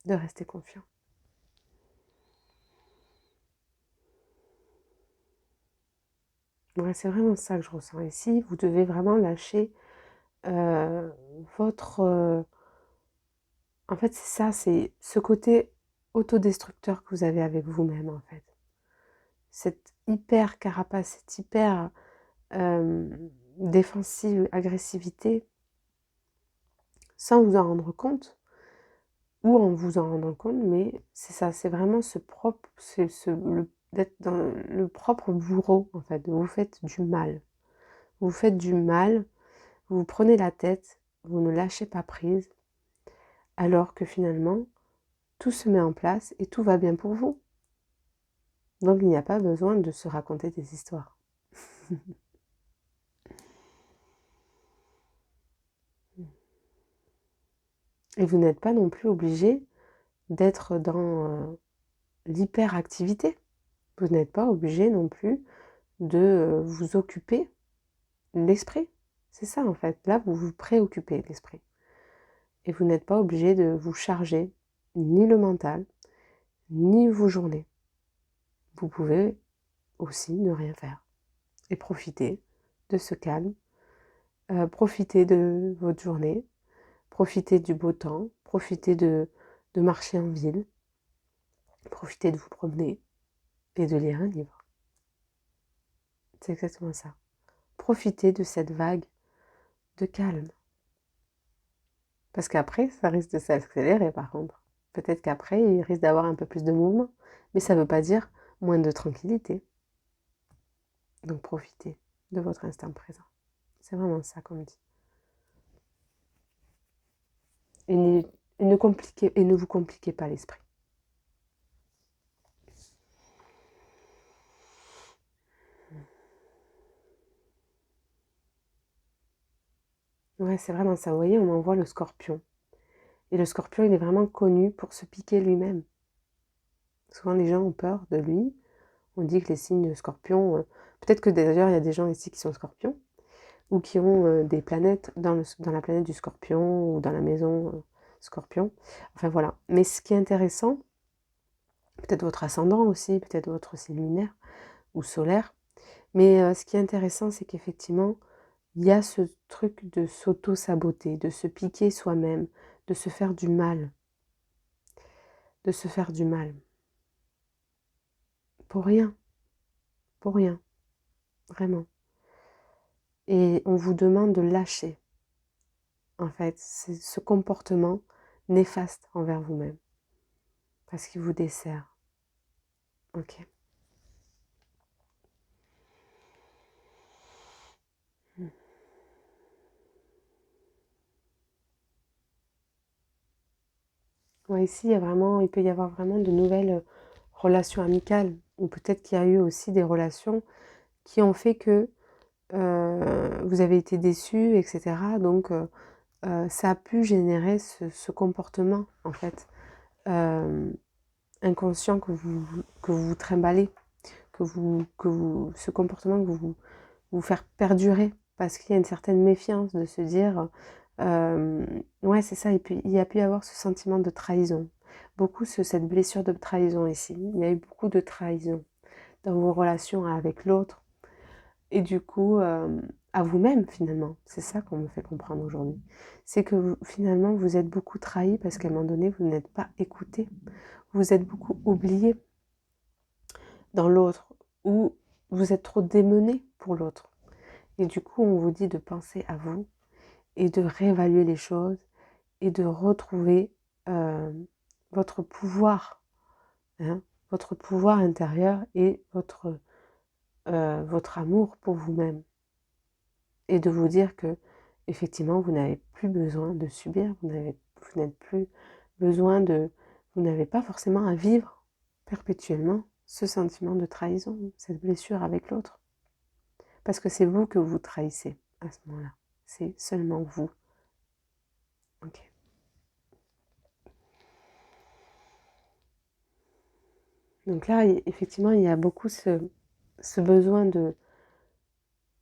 [SPEAKER 1] De rester confiant. Ouais, c'est vraiment ça que je ressens ici. Vous devez vraiment lâcher votre... en fait, c'est ça, c'est ce côté autodestructeur que vous avez avec vous-même, en fait. Cette hyper carapace, cette hyper euh, défensive agressivité, sans vous en rendre compte, ou en vous en rendant compte, mais c'est ça, c'est vraiment d'être dans le propre bourreau, en fait. Vous faites du mal. Vous faites du mal, vous vous prenez la tête, vous ne lâchez pas prise, alors que finalement, tout se met en place et tout va bien pour vous. Donc il n'y a pas besoin de se raconter des histoires. Et vous n'êtes pas non plus obligé d'être dans l'hyperactivité. Vous n'êtes pas obligé non plus de vous occuper de l'esprit. C'est ça en fait. Là, vous vous préoccupez de l'esprit. Et vous n'êtes pas obligé de vous charger ni le mental, ni vos journées. Vous pouvez aussi ne rien faire et profiter de ce calme. Profitez de votre journée, profitez du beau temps, profitez de marcher en ville, profitez de vous promener et de lire un livre. C'est exactement ça. Profitez de cette vague de calme. Parce qu'après, ça risque de s'accélérer par contre. Peut-être qu'après, il risque d'avoir un peu plus de mouvement. Mais ça ne veut pas dire moins de tranquillité. Donc profitez de votre instant présent. C'est vraiment ça qu'on dit. Et ne vous compliquez pas l'esprit. Ouais, c'est vraiment ça. Vous voyez, on envoie le scorpion. Et le scorpion, il est vraiment connu pour se piquer lui-même. Souvent, les gens ont peur de lui. On dit que les signes de scorpion... peut-être que d'ailleurs, il y a des gens ici qui sont scorpions, ou qui ont des planètes dans la planète du scorpion, ou dans la maison scorpion. Enfin, voilà. Mais ce qui est intéressant, peut-être votre ascendant aussi, peut-être votre signe lunaire ou solaire, mais ce qui est intéressant, c'est qu'effectivement, il y a ce truc de s'auto-saboter, de se piquer soi-même, de se faire du mal. De se faire du mal. Pour rien. Pour rien. Vraiment. Et on vous demande de lâcher. En fait, c'est ce comportement néfaste envers vous-même. Parce qu'il vous dessert. Ok. Ouais, ici, il peut y avoir vraiment de nouvelles relations amicales. Ou peut-être qu'il y a eu aussi des relations qui ont fait que vous avez été déçus, etc. Donc, ça a pu générer ce comportement, en fait, inconscient que vous trimballez, ce comportement que vous faire perdurer, parce qu'il y a une certaine méfiance de se dire, ouais, c'est ça, et puis il y a pu y avoir ce sentiment de trahison. Beaucoup cette blessure de trahison ici. Il y a eu beaucoup de trahison dans vos relations avec l'autre, et du coup, à vous-même finalement. C'est ça qu'on me fait comprendre aujourd'hui. C'est que finalement, vous êtes beaucoup trahi parce qu'à un moment donné, vous n'êtes pas écouté. Vous êtes beaucoup oublié dans l'autre, ou vous êtes trop démené pour l'autre. Et du coup, on vous dit de penser à vous et de réévaluer les choses et de retrouver votre pouvoir, hein, votre pouvoir intérieur et votre amour pour vous-même. Et de vous dire que, effectivement, vous n'avez plus besoin de subir, vous n'êtes plus besoin vous n'avez pas forcément à vivre perpétuellement ce sentiment de trahison, cette blessure avec l'autre. Parce que c'est vous que vous trahissez à ce moment-là. C'est seulement vous. Ok. Donc là, effectivement, il y a beaucoup ce besoin de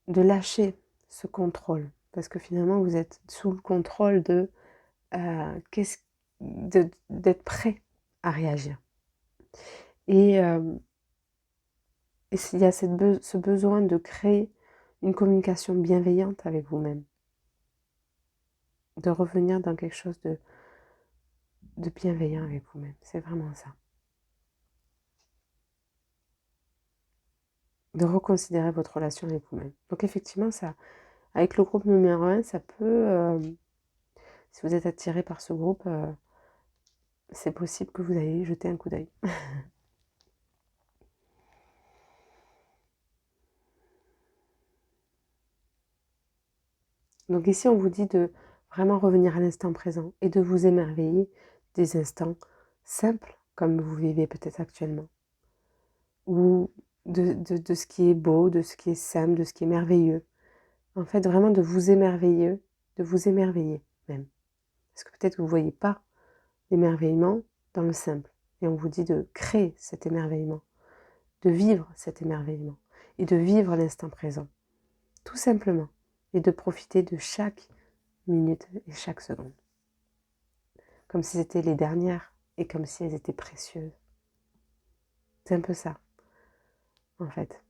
[SPEAKER 1] lâcher ce contrôle. Parce que finalement, vous êtes sous le contrôle d'être prêt à réagir. Et il y a ce besoin de créer une communication bienveillante avec vous-même. De revenir dans quelque chose de bienveillant avec vous-même. C'est vraiment ça. De reconsidérer votre relation avec vous-même. Donc effectivement, ça, avec le groupe numéro 1, ça peut, si vous êtes attiré par ce groupe, c'est possible que vous ayez jeté un coup d'œil. Donc ici, on vous dit de vraiment revenir à l'instant présent et de vous émerveiller des instants simples comme vous vivez peut-être actuellement. Ou de ce qui est beau, de ce qui est simple, de ce qui est merveilleux. En fait, vraiment de vous émerveiller même. Parce que peut-être que vous ne voyez pas l'émerveillement dans le simple. Et on vous dit de créer cet émerveillement, de vivre cet émerveillement et de vivre l'instant présent, tout simplement, et de profiter de chaque minute et chaque seconde, comme si c'était les dernières et comme si elles étaient précieuses. C'est un peu ça, en fait.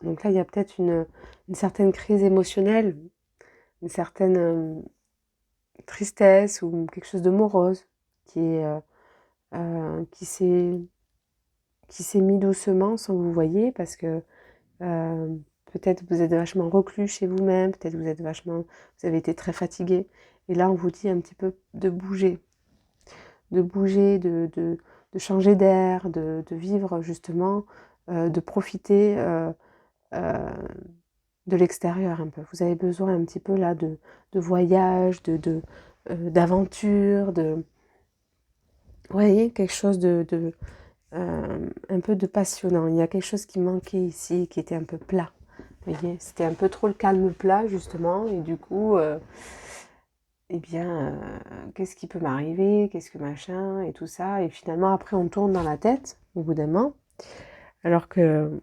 [SPEAKER 1] Donc là, il y a peut-être une certaine crise émotionnelle, une certaine tristesse ou quelque chose de morose qui est, qui s'est mis doucement sans que vous voyez parce que peut-être vous êtes vachement reclus chez vous-même, peut-être vous avez été très fatigué. Et là, on vous dit un petit peu de bouger, de changer d'air, de vivre justement, de profiter euh, de l'extérieur un peu. Vous avez besoin un petit peu là de voyage, d'aventure, vous voyez, quelque chose un peu de passionnant. Il y a quelque chose qui manquait ici, qui était un peu plat. Vous voyez, c'était un peu trop le calme plat justement, et du coup, eh bien, qu'est-ce qui peut m'arriver, qu'est-ce que machin, et tout ça. Et finalement, après, on tourne dans la tête, au bout d'un moment, alors que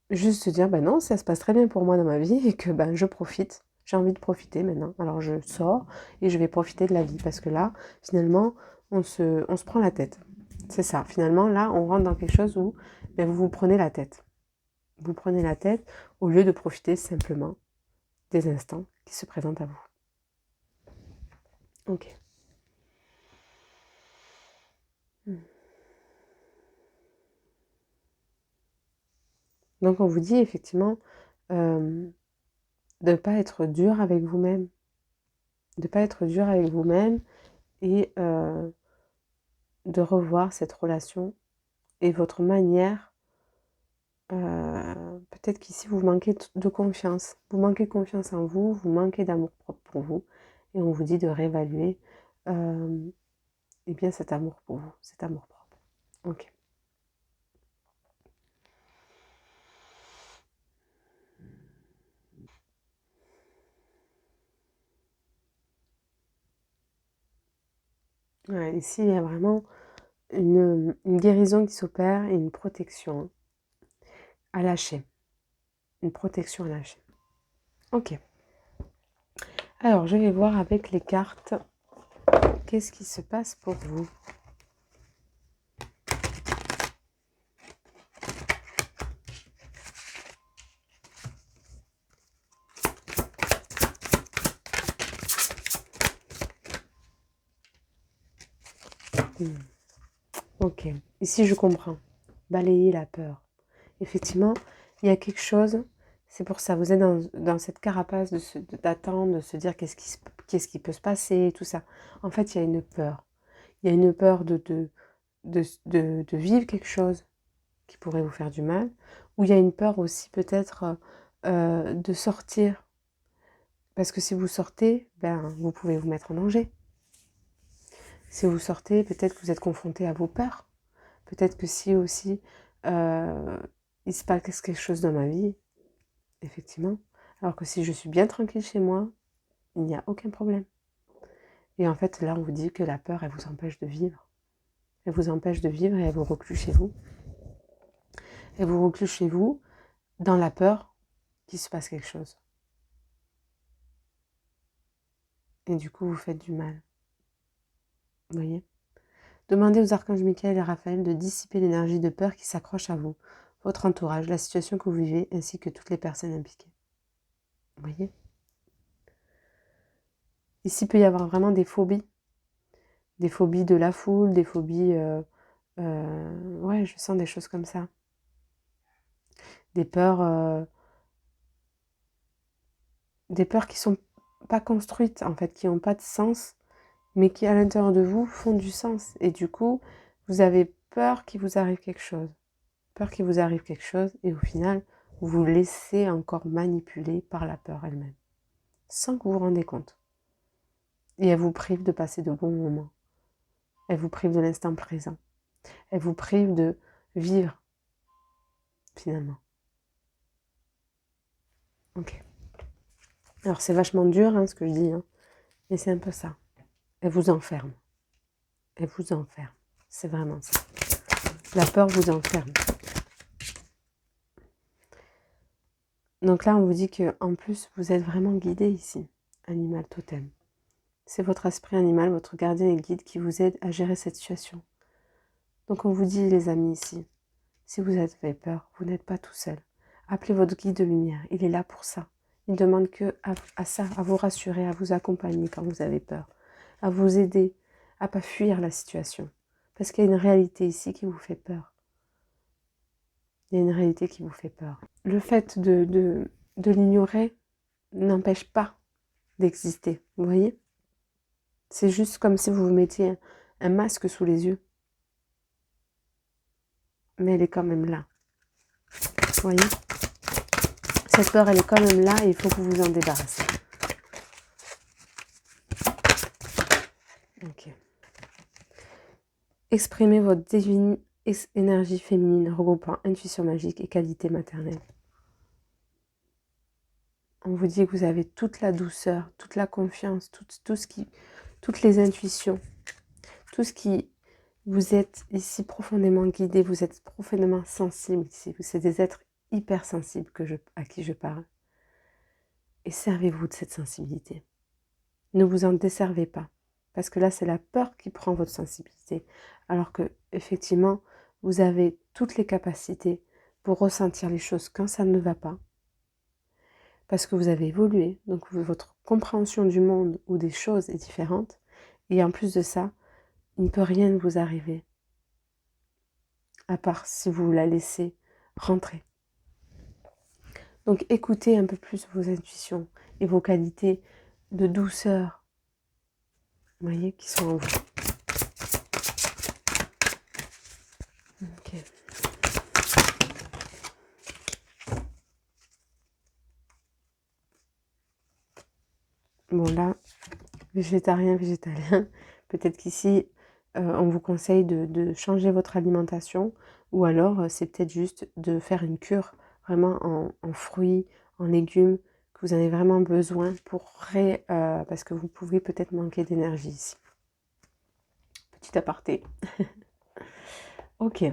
[SPEAKER 1] juste se dire, ben non, ça se passe très bien pour moi dans ma vie, et que ben je profite. J'ai envie de profiter maintenant. Alors je sors et je vais profiter de la vie, parce que là, finalement, on se prend la tête. C'est ça. Finalement, là, on rentre dans quelque chose où ben, vous vous prenez la tête. Vous prenez la tête au lieu de profiter simplement des instants qui se présentent à vous. Ok. Donc on vous dit effectivement de ne pas être dur avec vous-même. De ne pas être dur avec vous-même et de revoir cette relation et votre manière. Peut-être qu'ici vous manquez de confiance. Vous manquez confiance en vous, vous manquez d'amour propre pour vous. Et on vous dit de réévaluer eh bien cet amour pour vous, cet amour propre. Ok. Ouais, ici, il y a vraiment une guérison qui s'opère et une protection à lâcher. Une protection à lâcher. Ok. Alors, je vais voir avec les cartes qu'est-ce qui se passe pour vous. Ok. Ici, je comprends. Balayer la peur. Effectivement, il y a quelque chose, c'est pour ça, vous êtes dans cette carapace d'attendre, de se dire qu'est-ce qui peut se passer, tout ça. En fait, il y a une peur. Il y a une peur de vivre quelque chose qui pourrait vous faire du mal, ou il y a une peur aussi peut-être de sortir. Parce que si vous sortez, ben, vous pouvez vous mettre en danger. Si vous sortez, peut-être que vous êtes confronté à vos peurs. Peut-être que si aussi il se passe quelque chose dans ma vie, effectivement. Alors que si je suis bien tranquille chez moi, il n'y a aucun problème. Et en fait, là, on vous dit que la peur, elle vous empêche de vivre. Elle vous empêche de vivre et elle vous reclue chez vous. Elle vous reclue chez vous dans la peur qu'il se passe quelque chose. Et du coup, vous faites du mal. Vous voyez ? Demandez aux archanges Michael et Raphaël de dissiper l'énergie de peur qui s'accroche à vous, votre entourage, la situation que vous vivez, ainsi que toutes les personnes impliquées. Vous voyez ? Ici, il peut y avoir vraiment des phobies de la foule, des phobies... ouais, je sens des choses comme ça. Des peurs qui sont pas construites, en fait, qui n'ont pas de sens, mais qui, à l'intérieur de vous, font du sens. Et du coup, vous avez peur qu'il vous arrive quelque chose. Peur qu'il vous arrive quelque chose, et au final, vous vous laissez encore manipuler par la peur elle-même, sans que vous vous rendez compte. Et elle vous prive de passer de bons moments. Elle vous prive de l'instant présent. Elle vous prive de vivre, finalement. Ok. Alors c'est vachement dur hein, ce que je dis, hein, mais c'est un peu ça. Elle vous enferme. Elle vous enferme. C'est vraiment ça. La peur vous enferme. Donc là, on vous dit qu'en plus, vous êtes vraiment guidé ici, animal totem. C'est votre esprit animal, votre gardien et guide qui vous aide à gérer cette situation. Donc on vous dit, les amis, ici, si vous avez peur, vous n'êtes pas tout seul. Appelez votre guide de lumière, il est là pour ça. Il demande que à ça, à vous rassurer, à vous accompagner quand vous avez peur, à vous aider, à pas fuir la situation. Parce qu'il y a une réalité ici qui vous fait peur. Il y a une réalité qui vous fait peur. Le fait de l'ignorer n'empêche pas d'exister, vous voyez? C'est juste comme si vous vous mettiez un masque sous les yeux. Mais elle est quand même là. Vous voyez? Cette peur, elle est quand même là et il faut que vous vous en débarrassez. Ok. Exprimez votre divine énergie féminine regroupant intuition magique et qualité maternelle. On vous dit que vous avez toute la douceur, toute la confiance, toutes les intuitions, tout ce qui... Vous êtes ici profondément guidé, vous êtes profondément sensible ici. C'est des êtres hypersensibles à qui je parle. Et servez-vous de cette sensibilité. Ne vous en desservez pas. Parce que là, c'est la peur qui prend votre sensibilité. Alors que, effectivement, vous avez toutes les capacités pour ressentir les choses quand ça ne va pas. Parce que vous avez évolué. Donc, votre compréhension du monde ou des choses est différente. Et en plus de ça, il ne peut rien vous arriver. À part si vous la laissez rentrer. Donc, écoutez un peu plus vos intuitions et vos qualités de douceur, vous voyez, qui sont en vous. Ok. Bon là, végétarien, végétalien, peut-être qu'ici, on vous conseille de changer votre alimentation ou alors c'est peut-être juste de faire une cure vraiment en fruits, en légumes, que vous avez vraiment besoin pour parce que vous pouvez peut-être manquer d'énergie ici. Petit aparté. Ok.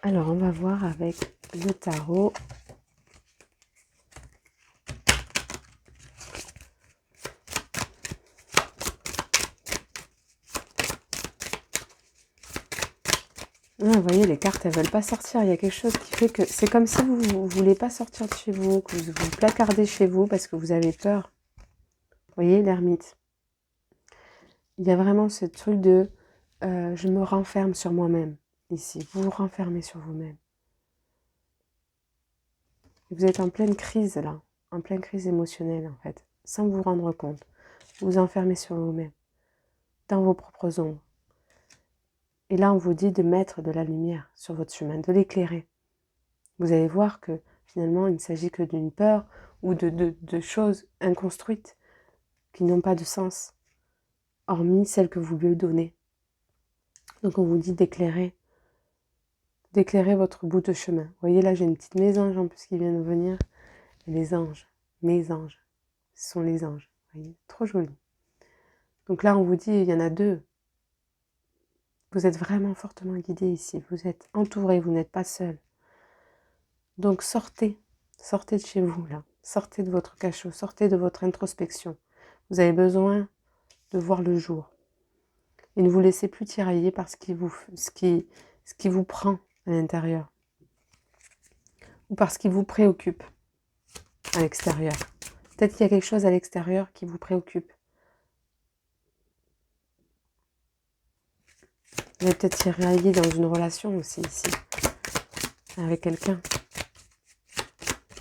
[SPEAKER 1] Alors, on va voir avec le tarot. Ah, vous voyez, les cartes, elles veulent pas sortir. Il y a quelque chose qui fait que c'est comme si vous ne voulez pas sortir de chez vous, que vous vous placardez chez vous parce que vous avez peur. Vous voyez, l'ermite. Il y a vraiment ce truc de je me renferme sur moi-même ici. Vous vous renfermez sur vous-même. Vous êtes en pleine crise là, en pleine crise émotionnelle en fait, sans vous rendre compte. Vous vous enfermez sur vous-même, dans vos propres ombres. Et là, on vous dit de mettre de la lumière sur votre chemin, de l'éclairer. Vous allez voir que finalement, il ne s'agit que d'une peur ou de choses inconstruites qui n'ont pas de sens, hormis celles que vous lui donnez. Donc on vous dit d'éclairer votre bout de chemin. Vous voyez là, j'ai une petite mésange en plus qui vient de venir. Et les anges, mes anges, ce sont les anges. Vous voyez, trop joli. Donc là, on vous dit, il y en a deux. Vous êtes vraiment fortement guidé ici. Vous êtes entouré, vous n'êtes pas seul. Donc sortez de chez vous là. Sortez de votre cachot, sortez de votre introspection. Vous avez besoin de voir le jour. Et ne vous laissez plus tirailler par ce qui vous prend à l'intérieur. Ou par ce qui vous préoccupe à l'extérieur. Peut-être qu'il y a quelque chose à l'extérieur qui vous préoccupe. Vous allez peut-être tirailler dans une relation aussi ici, avec quelqu'un.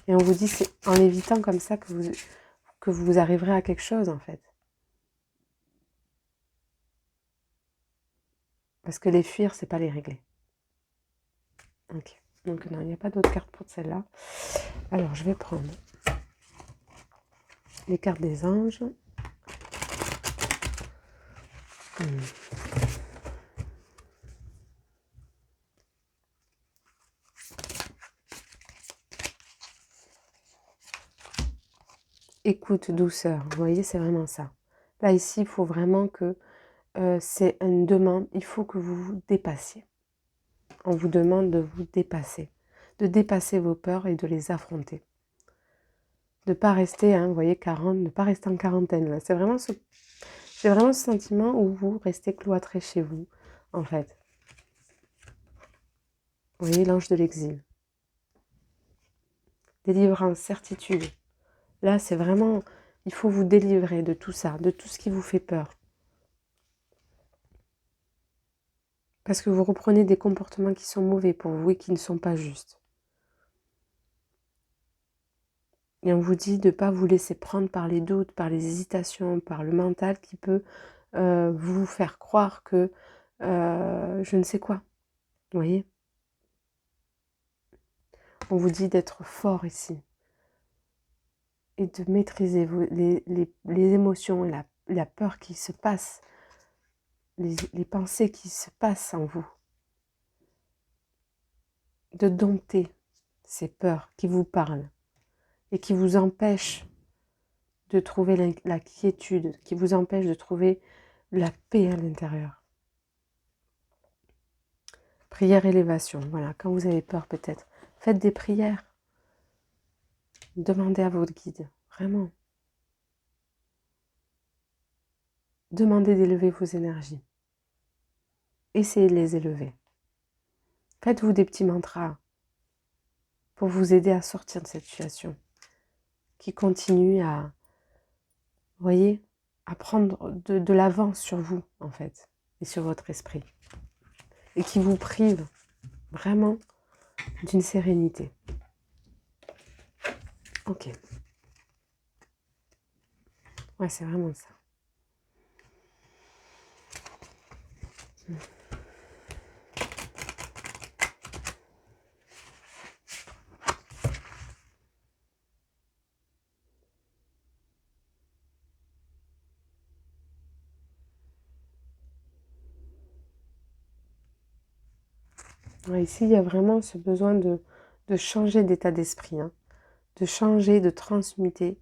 [SPEAKER 1] Et on vous dit, c'est en évitant comme ça que vous arriverez à quelque chose en fait. Parce que les fuir, c'est pas les régler. Ok. Donc non, il n'y a pas d'autres cartes pour celle-là. Alors, je vais prendre les cartes des anges. Écoute, douceur. Vous voyez, c'est vraiment ça. Là, ici, il faut vraiment que c'est une demande. Il faut que vous vous dépassiez. On vous demande de vous dépasser. De dépasser vos peurs et de les affronter. De ne pas rester, hein, vous voyez, 40, ne pas rester en quarantaine. Là. C'est vraiment j'ai vraiment ce sentiment où vous restez cloîtré chez vous, en fait. Vous voyez l'ange de l'exil. Délivrance, certitude. Là, c'est vraiment, il faut vous délivrer de tout ça, de tout ce qui vous fait peur. Parce que vous reprenez des comportements qui sont mauvais pour vous et qui ne sont pas justes. Et on vous dit de ne pas vous laisser prendre par les doutes, par les hésitations, par le mental qui peut vous faire croire que je ne sais quoi. Vous voyez? On vous dit d'être fort ici. Et de maîtriser les émotions et la peur qui se passe, les pensées qui se passent en vous. De dompter ces peurs qui vous parlent et qui vous empêchent de trouver la quiétude, qui vous empêchent de trouver la paix à l'intérieur. Prière élévation, voilà, quand vous avez peur peut-être, faites des prières. Demandez à votre guide, vraiment. Demandez d'élever vos énergies. Essayez de les élever. Faites-vous des petits mantras pour vous aider à sortir de cette situation qui continue à, vous voyez, à prendre de l'avance sur vous, en fait, et sur votre esprit. Et qui vous prive vraiment d'une sérénité. Ok. Ouais, c'est vraiment ça. Ouais, ici, il y a vraiment ce besoin de changer d'état d'esprit, hein, de changer, de transmuter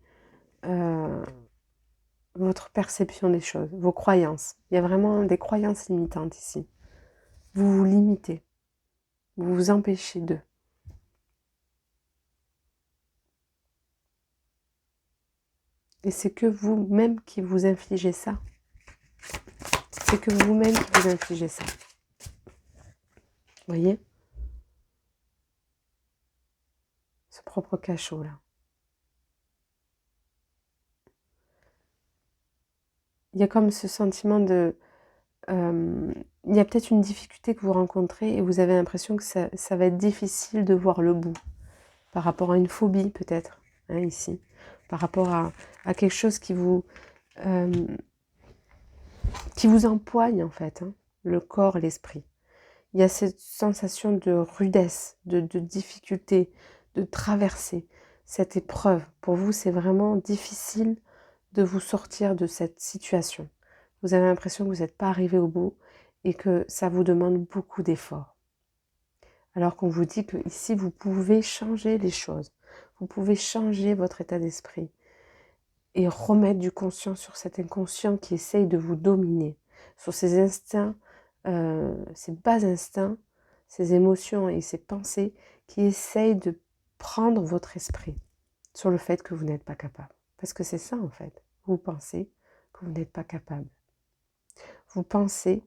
[SPEAKER 1] votre perception des choses, vos croyances. Il y a vraiment des croyances limitantes ici. Vous vous limitez, vous vous empêchez d'eux. Et c'est que vous-même qui vous infligez ça. C'est que vous-même qui vous infligez ça. Vous voyez? Ce propre cachot-là. Il y a comme ce sentiment de... il y a peut-être une difficulté que vous rencontrez et vous avez l'impression que ça va être difficile de voir le bout. Par rapport à une phobie peut-être, hein, ici. Par rapport à quelque chose qui vous empoigne en fait, hein, le corps, l'esprit. Il y a cette sensation de rudesse, de difficulté, de traverser cette épreuve. Pour vous, c'est vraiment difficile de vous sortir de cette situation. Vous avez l'impression que vous n'êtes pas arrivé au bout et que ça vous demande beaucoup d'efforts. Alors qu'on vous dit que ici, vous pouvez changer les choses. Vous pouvez changer votre état d'esprit et remettre du conscient sur cet inconscient qui essaye de vous dominer, sur ces instincts, ces bas instincts, ces émotions et ces pensées qui essayent de prendre votre esprit sur le fait que vous n'êtes pas capable. Parce que c'est ça en fait, vous pensez que vous n'êtes pas capable. Vous pensez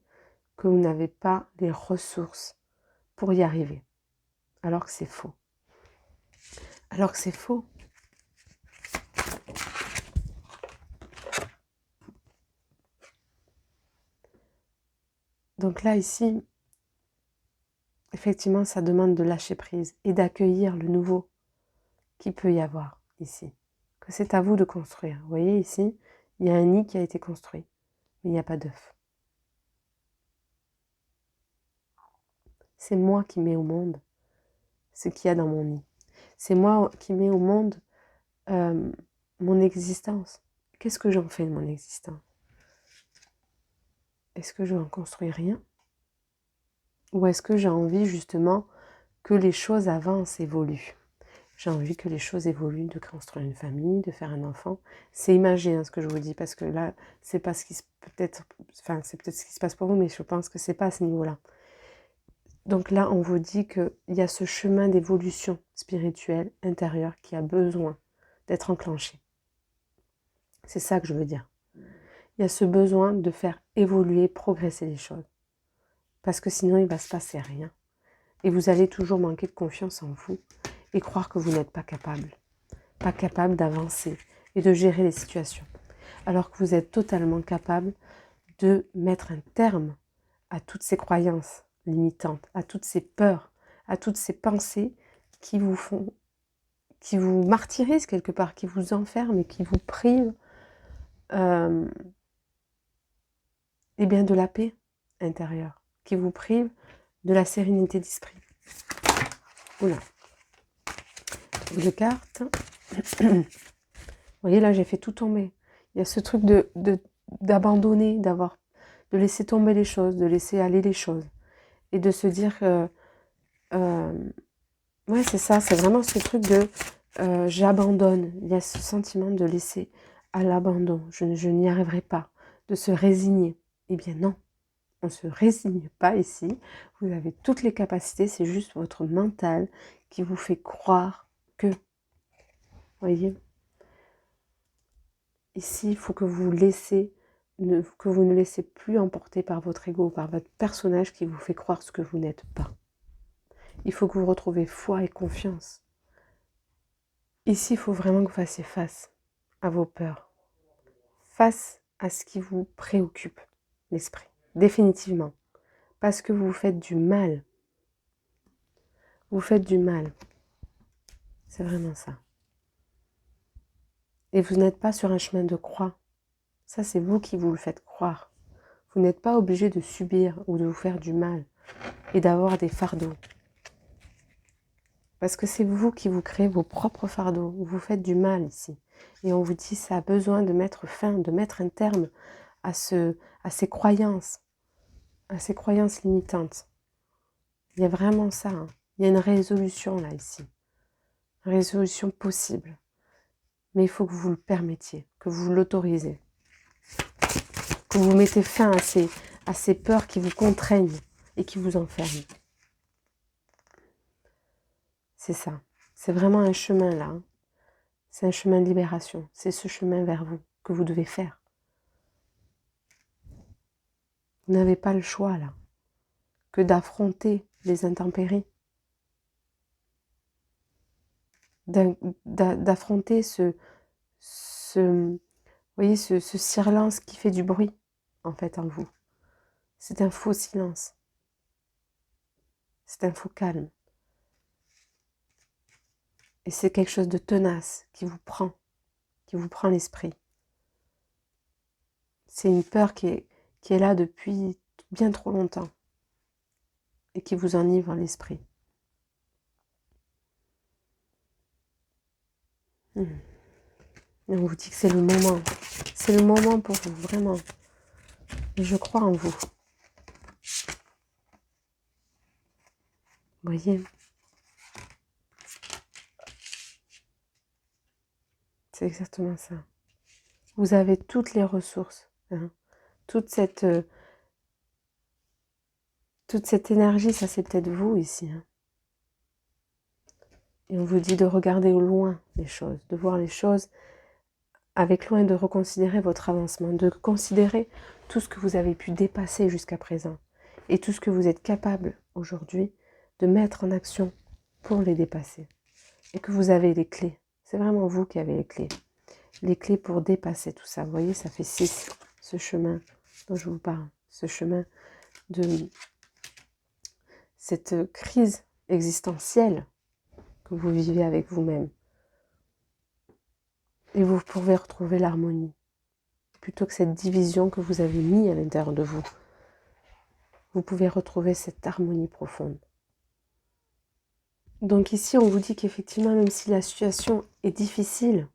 [SPEAKER 1] que vous n'avez pas les ressources pour y arriver, alors que c'est faux. Alors que c'est faux. Donc là, ici, effectivement, ça demande de lâcher prise et d'accueillir le nouveau qu'il peut y avoir ici. Que c'est à vous de construire. Vous voyez ici, il y a un nid qui a été construit, mais il n'y a pas d'œuf. C'est moi qui mets au monde ce qu'il y a dans mon nid. C'est moi qui mets au monde mon existence. Qu'est-ce que j'en fais de mon existence? Est-ce que je n'en construis rien? Ou est-ce que j'ai envie justement que les choses avancent, évoluent? J'ai envie que les choses évoluent, de construire une famille, de faire un enfant. C'est imagé hein, ce que je vous dis, parce que là, c'est pas ce qui se c'est peut-être ce qui se passe pour vous, mais je pense que c'est pas à ce niveau-là. Donc là, on vous dit qu'il y a ce chemin d'évolution spirituelle intérieure qui a besoin d'être enclenché. C'est ça que je veux dire. Il y a ce besoin de faire évoluer, progresser les choses. Parce que sinon, il ne va se passer rien. Et vous allez toujours manquer de confiance en vous et croire que vous n'êtes pas capable. Pas capable d'avancer et de gérer les situations. Alors que vous êtes totalement capable de mettre un terme à toutes ces croyances limitantes, à toutes ces peurs, à toutes ces pensées qui vous font, qui vous martyrisent quelque part, qui vous enferment et qui vous privent eh bien de la paix intérieure, qui vous privent de la sérénité d'esprit. Oula. De cartes. Vous voyez, là, j'ai fait tout tomber. Il y a ce truc d'abandonner, de laisser tomber les choses, de laisser aller les choses. Et de se dire que... ouais, c'est ça, c'est vraiment ce truc de... j'abandonne. Il y a ce sentiment de laisser à l'abandon. Je n'y arriverai pas. De se résigner. Eh bien non, on ne se résigne pas ici. Vous avez toutes les capacités, c'est juste votre mental qui vous fait croire que... Voyez, ici, il faut que vous ne laissez plus emporter par votre ego, par votre personnage qui vous fait croire ce que vous n'êtes pas. Il faut que vous retrouviez foi et confiance. Ici, il faut vraiment que vous fassiez face à vos peurs, face à ce qui vous préoccupe, l'esprit, définitivement. Parce que vous vous faites du mal. Vous faites du mal. C'est vraiment ça. Et vous n'êtes pas sur un chemin de croix. Ça, c'est vous qui vous le faites croire. Vous n'êtes pas obligé de subir ou de vous faire du mal et d'avoir des fardeaux. Parce que c'est vous qui vous créez vos propres fardeaux. Vous vous faites du mal ici. Et on vous dit ça a besoin de mettre fin, de mettre un terme à ces croyances limitantes. Il y a vraiment ça. Hein. Il y a une résolution là, ici. Une résolution possible. Mais il faut que vous le permettiez, que vous l'autorisez. Que vous mettez fin à ces peurs qui vous contraignent et qui vous enferment. C'est ça. C'est vraiment un chemin là. Hein. C'est un chemin de libération. C'est ce chemin vers vous que vous devez faire. Vous n'avez pas le choix là que d'affronter les intempéries. D'affronter vous voyez, ce silence qui fait du bruit en fait en vous. C'est un faux silence. C'est un faux calme. Et c'est quelque chose de tenace qui vous prend l'esprit. C'est une peur qui est là depuis bien trop longtemps et qui vous enivre l'esprit. Et on vous dit que c'est le moment. C'est le moment pour vous, vraiment. Et je crois en vous. Vous voyez ? C'est exactement ça. Vous avez toutes les ressources. Hein. Toute cette énergie, ça c'est peut-être vous ici. Hein. Et on vous dit de regarder au loin les choses, de voir les choses avec loin et de reconsidérer votre avancement, de considérer tout ce que vous avez pu dépasser jusqu'à présent et tout ce que vous êtes capable aujourd'hui de mettre en action pour les dépasser. Et que vous avez les clés. C'est vraiment vous qui avez les clés. Les clés pour dépasser tout ça. Vous voyez, ça fait 6, ce chemin dont je vous parle. Ce chemin de cette crise existentielle que vous vivez avec vous-même. Et vous pouvez retrouver l'harmonie. Plutôt que cette division que vous avez mise à l'intérieur de vous. Vous pouvez retrouver cette harmonie profonde. Donc ici, on vous dit qu'effectivement, même si la situation est difficile,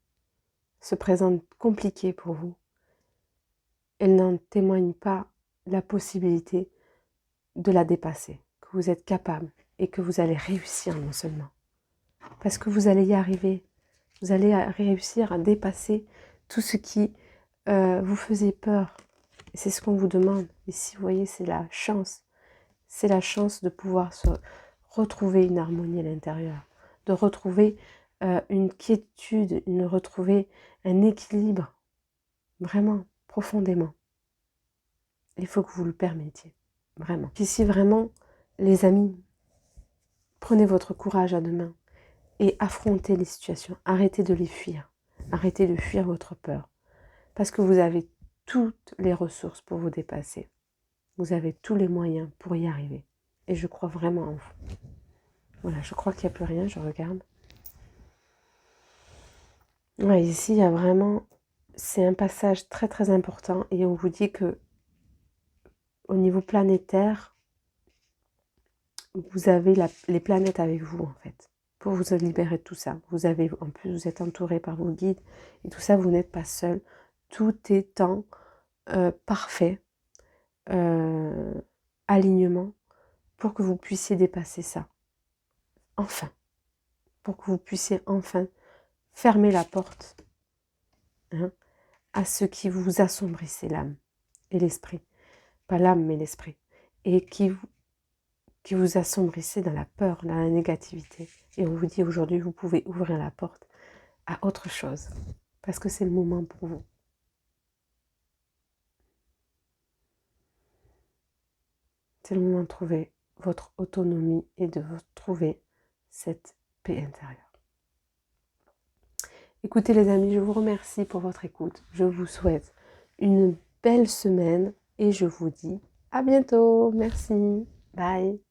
[SPEAKER 1] se présente compliquée pour vous, elle n'en témoigne pas la possibilité de la dépasser, que vous êtes capable et que vous allez réussir non seulement. Parce que vous allez y arriver, vous allez réussir à dépasser tout ce qui vous faisait peur. Et c'est ce qu'on vous demande. Ici, vous voyez, c'est la chance. C'est la chance de pouvoir se retrouver une harmonie à l'intérieur, de retrouver une quiétude, de retrouver un équilibre, vraiment, profondément. Il faut que vous le permettiez, vraiment. Ici, vraiment, les amis, Prenez votre courage à deux mains et affrontez les situations. Arrêtez de les fuir. Arrêtez de fuir votre peur. Parce que vous avez toutes les ressources pour vous dépasser. Vous avez tous les moyens pour y arriver. Et je crois vraiment en vous. Voilà, je crois qu'il n'y a plus rien, je regarde. Ouais, ici, il y a vraiment... C'est un passage très très important et on vous dit que au niveau planétaire, vous avez les planètes avec vous en fait, pour vous libérer de tout ça. Vous avez, en plus, vous êtes entouré par vos guides et tout ça, vous n'êtes pas seul. Tout est en parfait alignement pour que vous puissiez dépasser ça. Enfin, pour que vous puissiez enfin fermer la porte à ce qui vous assombrissait l'âme et l'esprit. Pas l'âme, mais l'esprit. Et qui vous assombrissait dans la peur, dans la négativité. Et on vous dit aujourd'hui, vous pouvez ouvrir la porte à autre chose. Parce que c'est le moment pour vous. C'est le moment de trouver votre autonomie et de trouver cette paix intérieure. Écoutez les amis, je vous remercie pour votre écoute. Je vous souhaite une belle semaine et je vous dis à bientôt. Merci. Bye.